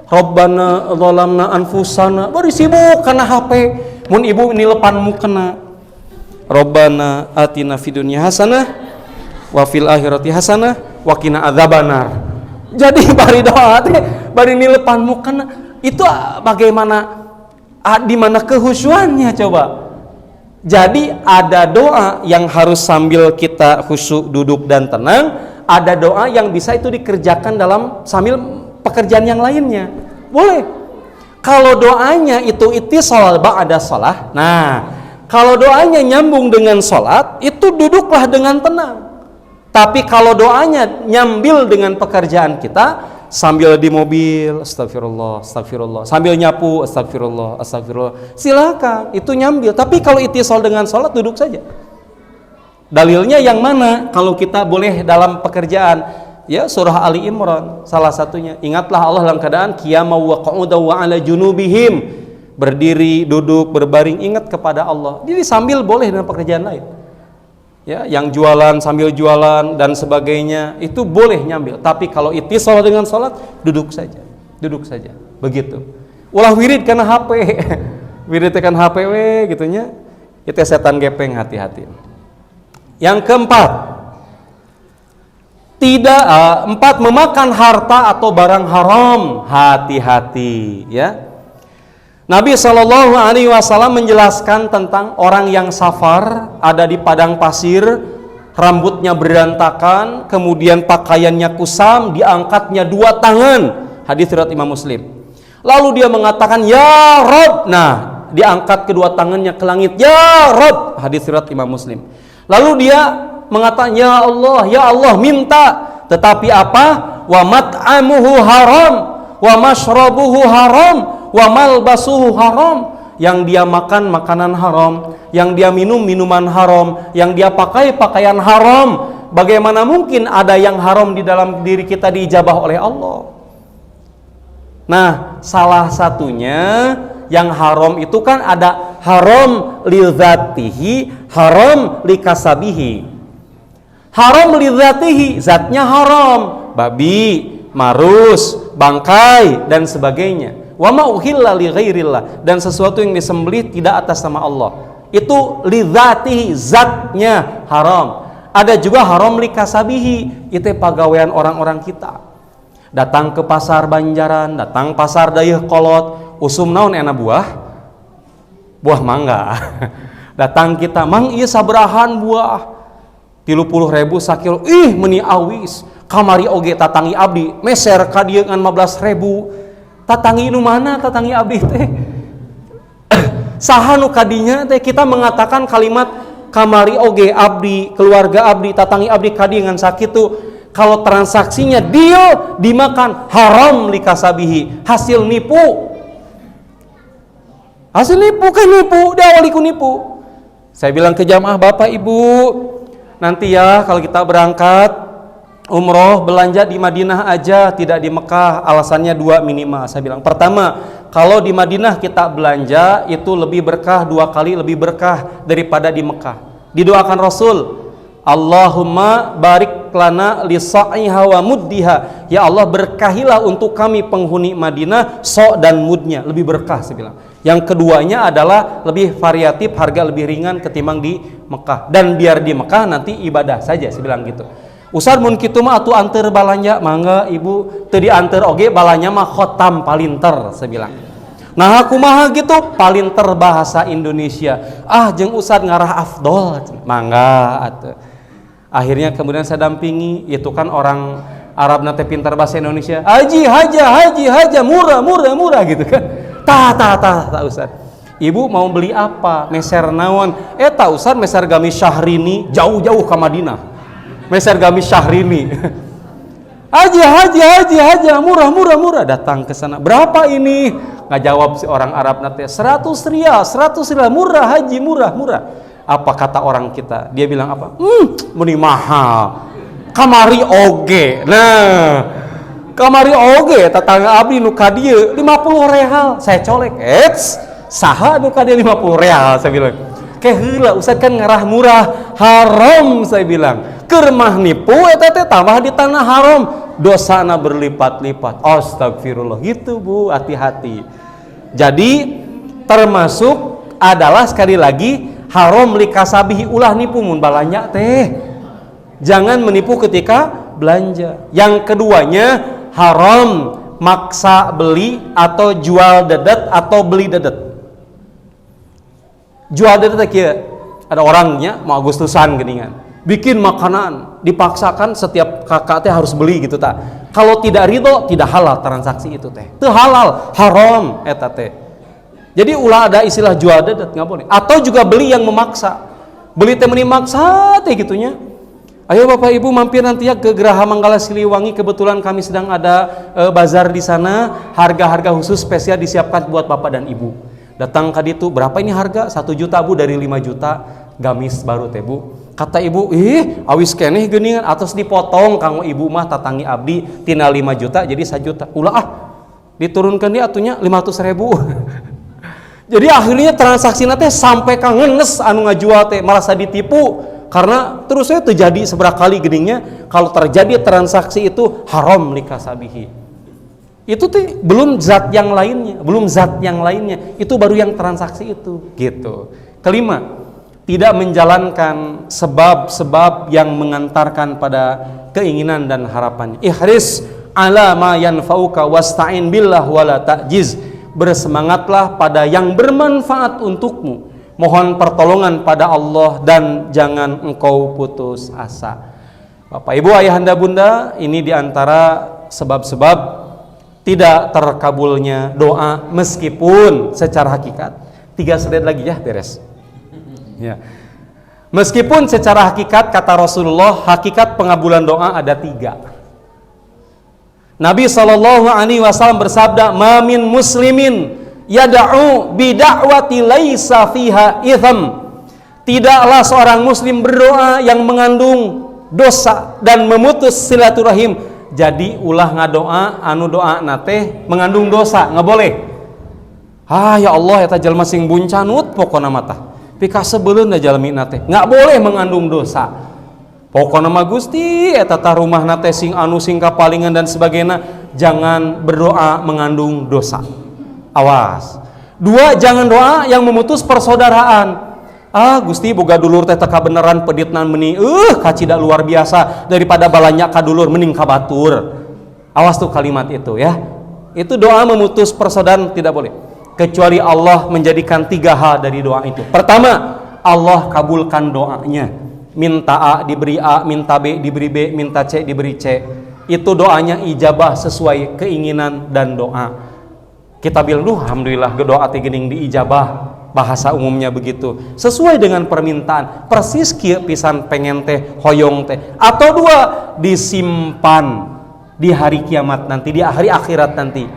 Rabbana zalamna anfusana, baru sibuk karena HP. Mun ibu ini lepan mukena. Rabbana atina fid dunya hasanah wa fil akhirati hasanah wa qina adzabannar. Jadi bari doa teh bari nilepan mukana itu bagaimana di mana kehusuannya coba. Jadi ada doa yang harus sambil kita khusyuk duduk dan tenang, ada doa yang bisa itu dikerjakan dalam sambil pekerjaan yang lainnya. Boleh. Kalau doanya itu ittisal ba'da shalah. Nah, kalau doanya nyambung dengan salat, itu duduklah dengan tenang. Tapi kalau doanya nyambil dengan pekerjaan kita, sambil di mobil, astagfirullah, astagfirullah, sambil nyapu, astagfirullah, astagfirullah, silakan, itu nyambil. Tapi kalau ittisal dengan salat, duduk saja. Dalilnya yang mana? Kalau kita boleh dalam pekerjaan, ya surah Ali Imran, salah satunya. Ingatlah Allah dalam keadaan qiyamah wa qu'udan wa ala junubihim, berdiri, duduk, berbaring, ingat kepada Allah. Jadi sambil boleh dengan pekerjaan lain. Ya, yang jualan sambil jualan dan sebagainya itu boleh nyambil. Tapi kalau ittisal dengan salat, duduk saja, begitu. Ulah wirid karena HP, wirid tekan HP we gitunya, itu setan gepeng, hati-hati. Yang keempat, memakan harta atau barang haram, hati-hati, ya. Nabi SAW menjelaskan tentang orang yang safar, ada di padang pasir, rambutnya berantakan, kemudian pakaiannya kusam, diangkatnya 2 tangan. Hadis riwayat Imam Muslim. Lalu dia mengatakan, "Ya Rabb." Nah, diangkat kedua tangannya ke langit, "Ya Rabb." Hadis riwayat Imam Muslim. Lalu dia mengatakan, "Ya Allah, minta." Tetapi apa? "Wa mat'amuhu haram, wa mashrabuhu haram, wa malbasuhu haram." Yang dia makan makanan haram, yang dia minum minuman haram, yang dia pakai pakaian haram. Bagaimana mungkin ada yang haram di dalam diri kita diijabah oleh Allah? Nah, salah satunya yang haram itu kan ada haram li dzatihi, haram li kasabihi. Haram li dzatihi, zatnya haram, babi, marus, bangkai dan sebagainya. Wa ma uhilla li ghairillah, dan sesuatu yang disembelih tidak atas nama Allah. Itu li dzatihi, zatnya haram. Ada juga haram li kasabihi, itu pagawean orang-orang kita. Datang ke pasar Banjaran, datang pasar Dayeuh Kolot, usum naon ena buah mangga. Datang kita, "Mang ieu sabarahan buah?" 30.000 sakilo. "Ih, meuni awis. Kamari oge tatangi abdi, meser ka dieu ngan 15.000. Tatangi nu mana tatangi abdi teh?" Saha nu kadinya teh kita mengatakan kalimat kamari oge abdi, keluarga abdi, tatangi abdi kadi ngan sakitu. Kalau transaksinya deal dimakan, haram likasabihi, hasil nipu. Hasil nipu kan nipu, diawali ku nipu. Saya bilang ke jamaah, "Bapak Ibu, nanti ya kalau kita berangkat umroh belanja di Madinah aja, tidak di Mekah." Alasannya 2 minimal. Saya bilang, pertama, kalau di Madinah kita belanja itu lebih berkah, 2 kali lebih berkah daripada di Mekah. Didoakan Rasul, "Allahumma barik lana li sa'iha wa muddiha." Ya Allah, berkahilah untuk kami penghuni Madinah so' dan mudnya, lebih berkah, saya bilang. Yang keduanya adalah lebih variatif, harga lebih ringan ketimbang di Mekah. Dan biar di Mekah nanti ibadah saja, saya bilang gitu. Ustaz mun kitu mah atuh anter balanja, mangga Ibu, teu dianter oge balanya mah khotam palinter, saya bilang. Nah, kumaha gitu, palinter bahasa Indonesia. Ah, jeung Ustaz ngarah afdol, mangga atuh. Akhirnya kemudian saya dampingi, itu kan orang Arab nate pintar bahasa Indonesia. Haji haja, murah gitu kan. Tah Ustaz. Ibu mau beli apa? Meser naon? Eta Ustaz meser gamis Syahrini, jauh-jauh ke Madinah. Meser gamis Syahrini. Haji, murah. Datang ke sana. Berapa ini? Nggak jawab si orang Arab nate. 100 rial, murah haji, murah. Apa kata orang kita? Dia bilang apa? Meni mahal. Kamari oge. Nah, kamari oge tetangga abdi nu ka dieu 50 real. Saya colek. Saha nu ka dieu 50 real, saya bilang. Ke heula Ustaz kan ngarah murah, haram, saya bilang. Keur mah nipu eta teh tambah di tanah haram, dosana berlipat-lipat. Astagfirullah. Gitu Bu, hati-hati. Jadi termasuk adalah sekali lagi haram likasabihi, ulah nipu mun balanya teh. Jangan menipu ketika belanja. Yang keduanya, haram maksa beli atau jual dedet atau beli dedet. Jual dedet kia, ada orangnya mau Agustusan geningan, bikin makanan, dipaksakan setiap kakak teh harus beli gitu tak. Kalau tidak ridho, tidak halal transaksi itu teh. Teu halal, haram eta teh. Jadi ulah ada istilah jual dedet nggak boleh. Atau juga beli yang memaksa. Beli teh meni maksa teh gitunya. Ayo Bapak Ibu mampir nanti ya ke Geraha Manggala Siliwangi, kebetulan kami sedang ada bazar di sana, harga-harga khusus spesial disiapkan buat Bapak dan Ibu. Datang ke ditu, berapa ini harga? 1 juta Bu, dari 5 juta gamis baru teh Bu. Kata ibu, awis keneh geuningan atos dipotong kanggo ibu mah tatangi abdi tina 5 juta jadi 1 juta. Ulah diturunkan dia atunya 500.000. Jadi akhirnya transaksi teh sampai kangenes anu ngajual teh merasa ditipu karena terus saya terjadi seberapa kali geningnya kalau terjadi transaksi itu haram likasabihi. Itu tuh belum zat yang lainnya, itu baru yang transaksi itu gitu. Kelima, tidak menjalankan sebab-sebab yang mengantarkan pada keinginan dan harapannya. Ihris ala ma yanfa'uka wasta'in billah wala ta'jiz. Bersemangatlah pada yang bermanfaat untukmu. Mohon pertolongan pada Allah dan jangan engkau putus asa. Bapak Ibu, ayahanda bunda, ini diantara sebab-sebab tidak terkabulnya doa meskipun secara hakikat 3 slide lagi ya beres. Ya. Meskipun secara hakikat kata Rasulullah, hakikat pengabulan doa ada 3. Nabi SAW bersabda, "Ma min muslimin yad'u bi da'wati laisa fiha itham." Tidaklah seorang muslim berdoa yang mengandung dosa dan memutus silaturahim. Jadi ulah ngadoa anu doa nate mengandung dosa, nggak boleh. Ya Allah eta jalma sing buncanut pokona mata. Pika sebelum da jalmi nate nggak boleh mengandung dosa. Pokona mah Gusti eta tah rumah nate sing anu sing kapalingan dan sebagainya. Jangan berdoa mengandung dosa. Awas. 2, jangan doa yang memutus persaudaraan. Gusti boga dulur teh teka beneran peditnan meni kacida luar biasa daripada balanya kadulur mending kabatur. Awas tuh kalimat itu ya. Itu doa memutus persaudaraan tidak boleh. Kecuali Allah menjadikan 3 hal dari doa itu. Pertama, Allah kabulkan doanya. Minta A diberi A, minta B diberi B, minta C diberi C. Itu doanya ijabah sesuai keinginan dan doa. Kita bilang, alhamdulillah doa teh geuning diijabah. Bahasa umumnya begitu, sesuai dengan permintaan, persis kieu pisan pengen teh hoyong teh. Atau 2, disimpan di hari kiamat nanti, di hari akhirat nanti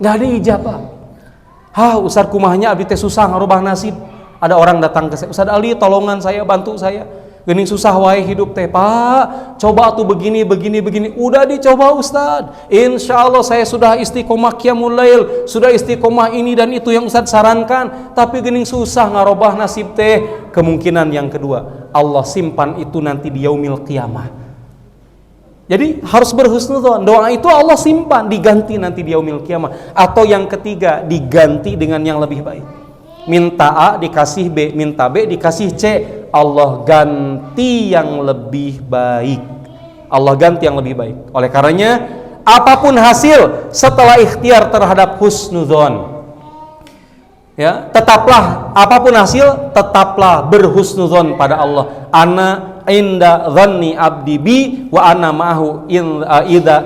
nggak ada ijabah. Ustaz kumahnya abdi teh susah ngarubah nasib. Ada orang datang ke saya, Ustaz Ali tolongan saya, bantu saya, geuning susah wae hidup teh Pak, coba tuh begini. Udah dicoba Ustaz, insya Allah saya sudah istiqomah qiyamul lail, sudah istiqomah ini dan itu yang Ustaz sarankan, tapi geuning susah ngarobah nasib teh. Kemungkinan yang kedua, Allah simpan itu nanti di yaumil qiyamah. Jadi harus berhusnudzon, doa itu Allah simpan, diganti nanti di yaumil qiyamah. Atau yang ketiga, diganti dengan yang lebih baik. Minta A dikasih B, minta B dikasih C, Allah ganti yang lebih baik. Allah ganti yang lebih baik. Oleh karenanya, apapun hasil setelah ikhtiar terhadap husnudzon, ya, tetaplah apapun hasil, tetaplah berhusnudzon pada Allah. Ana inda dhanni abdi bi wa ana ma'ahu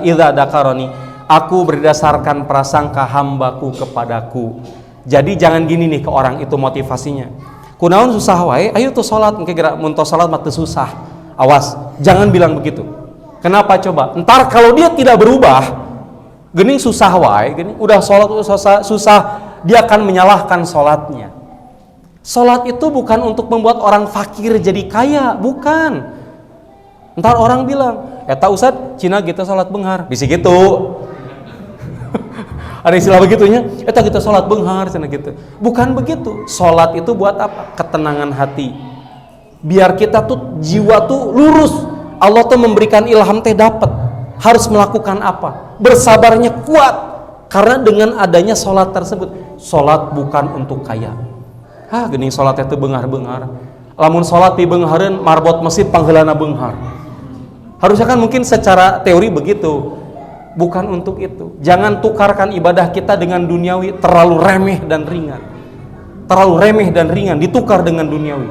idza dakaroni. Aku berdasarkan prasangka hambaku kepadaku. Jadi jangan gini nih ke orang itu motivasinya. Kunaon susah wae, ayo tuh salat, engke geura mun tos salat mah teu susah. Awas, jangan bilang begitu. Kenapa coba? Entar kalau dia tidak berubah, geuning susah wae, geuning udah salat susah, dia akan menyalahkan salatnya. Salat itu bukan untuk membuat orang fakir jadi kaya, bukan. Entar orang bilang, eta Ustaz, cina kita salat beunghar, bisi gitu. Ada istilah begitunya, eta kita sholat beunghar cenah gitu. Bukan begitu. Sholat itu buat apa? Ketenangan hati. Biar kita tuh jiwa tuh lurus. Allah tuh memberikan ilham teh dapat. Harus melakukan apa? Bersabarnya kuat. Karena dengan adanya sholat tersebut, sholat bukan untuk kaya. Geuning sholat itu beunghar-beunghar. Lamun sholat di beunghareun marbot masjid pangheulana beunghar. Harusnya kan mungkin secara teori begitu. Bukan untuk itu. Jangan tukarkan ibadah kita dengan duniawi, terlalu remeh dan ringan. Terlalu remeh dan ringan ditukar dengan duniawi.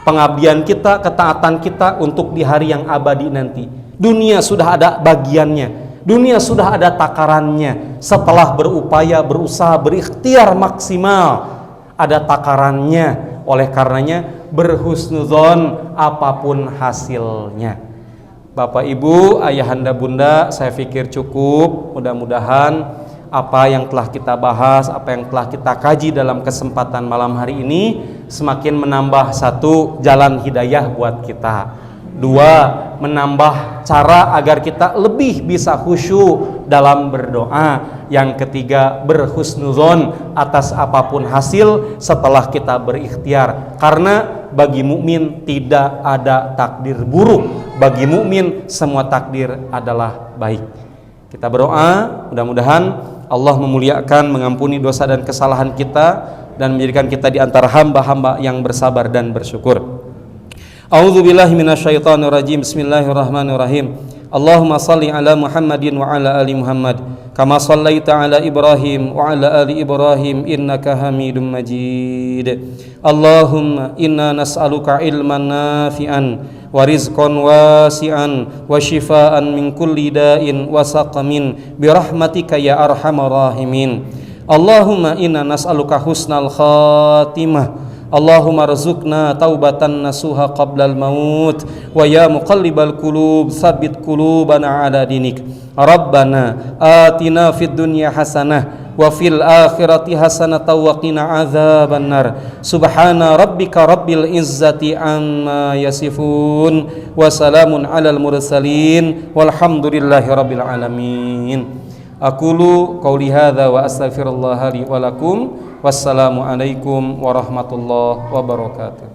Pengabdian kita, ketaatan kita untuk di hari yang abadi nanti. Dunia sudah ada bagiannya. Dunia sudah ada takarannya. Setelah berupaya, berusaha, berikhtiar maksimal, ada takarannya. Oleh karenanya berhusnuzon apapun hasilnya. Bapak Ibu, ayahanda bunda, saya pikir cukup. Mudah-mudahan apa yang telah kita bahas, apa yang telah kita kaji dalam kesempatan malam hari ini semakin menambah satu, jalan hidayah buat kita. Dua, menambah cara agar kita lebih bisa khusyuk dalam berdoa. Yang ketiga, berhusnuzon atas apapun hasil setelah kita berikhtiar. Karena bagi mukmin tidak ada takdir buruk. Bagi mukmin semua takdir adalah baik. Kita berdoa, mudah-mudahan Allah memuliakan, mengampuni dosa dan kesalahan kita dan menjadikan kita di antara hamba-hamba yang bersabar dan bersyukur. A'udzubillahi minasyaitonirrajim. Bismillahirrahmanirrahim. Allahumma salli ala Muhammadin wa ala ali Muhammad kama sallaita ala Ibrahim wa ala ali Ibrahim innaka Hamidum Majid. Allahumma inna nas'aluka ilman nafi'an wa rizqan wasi'an wa shifaan min kulli da'in wa saqamin bi rahmatika ya arhamar rahimin. Allahumma inna nas'aluka husnal khatimah. Allahumma rzuqna taubatan nasuha qablal maut wa ya muqallibal qulub tsabbit qulubana ala dinik. Rabbana atina fid dunya hasanah wa fil akhirati hasanatan wa qina adzabannar. Subhana rabbika rabbil izzati amma yasifun wa salamun alal mursalin walhamdulillahi rabbil alamin. Aqulu qauli hadza wa astaghfirullah li wa lakum. Wassalamualaikum warahmatullahi wabarakatuh.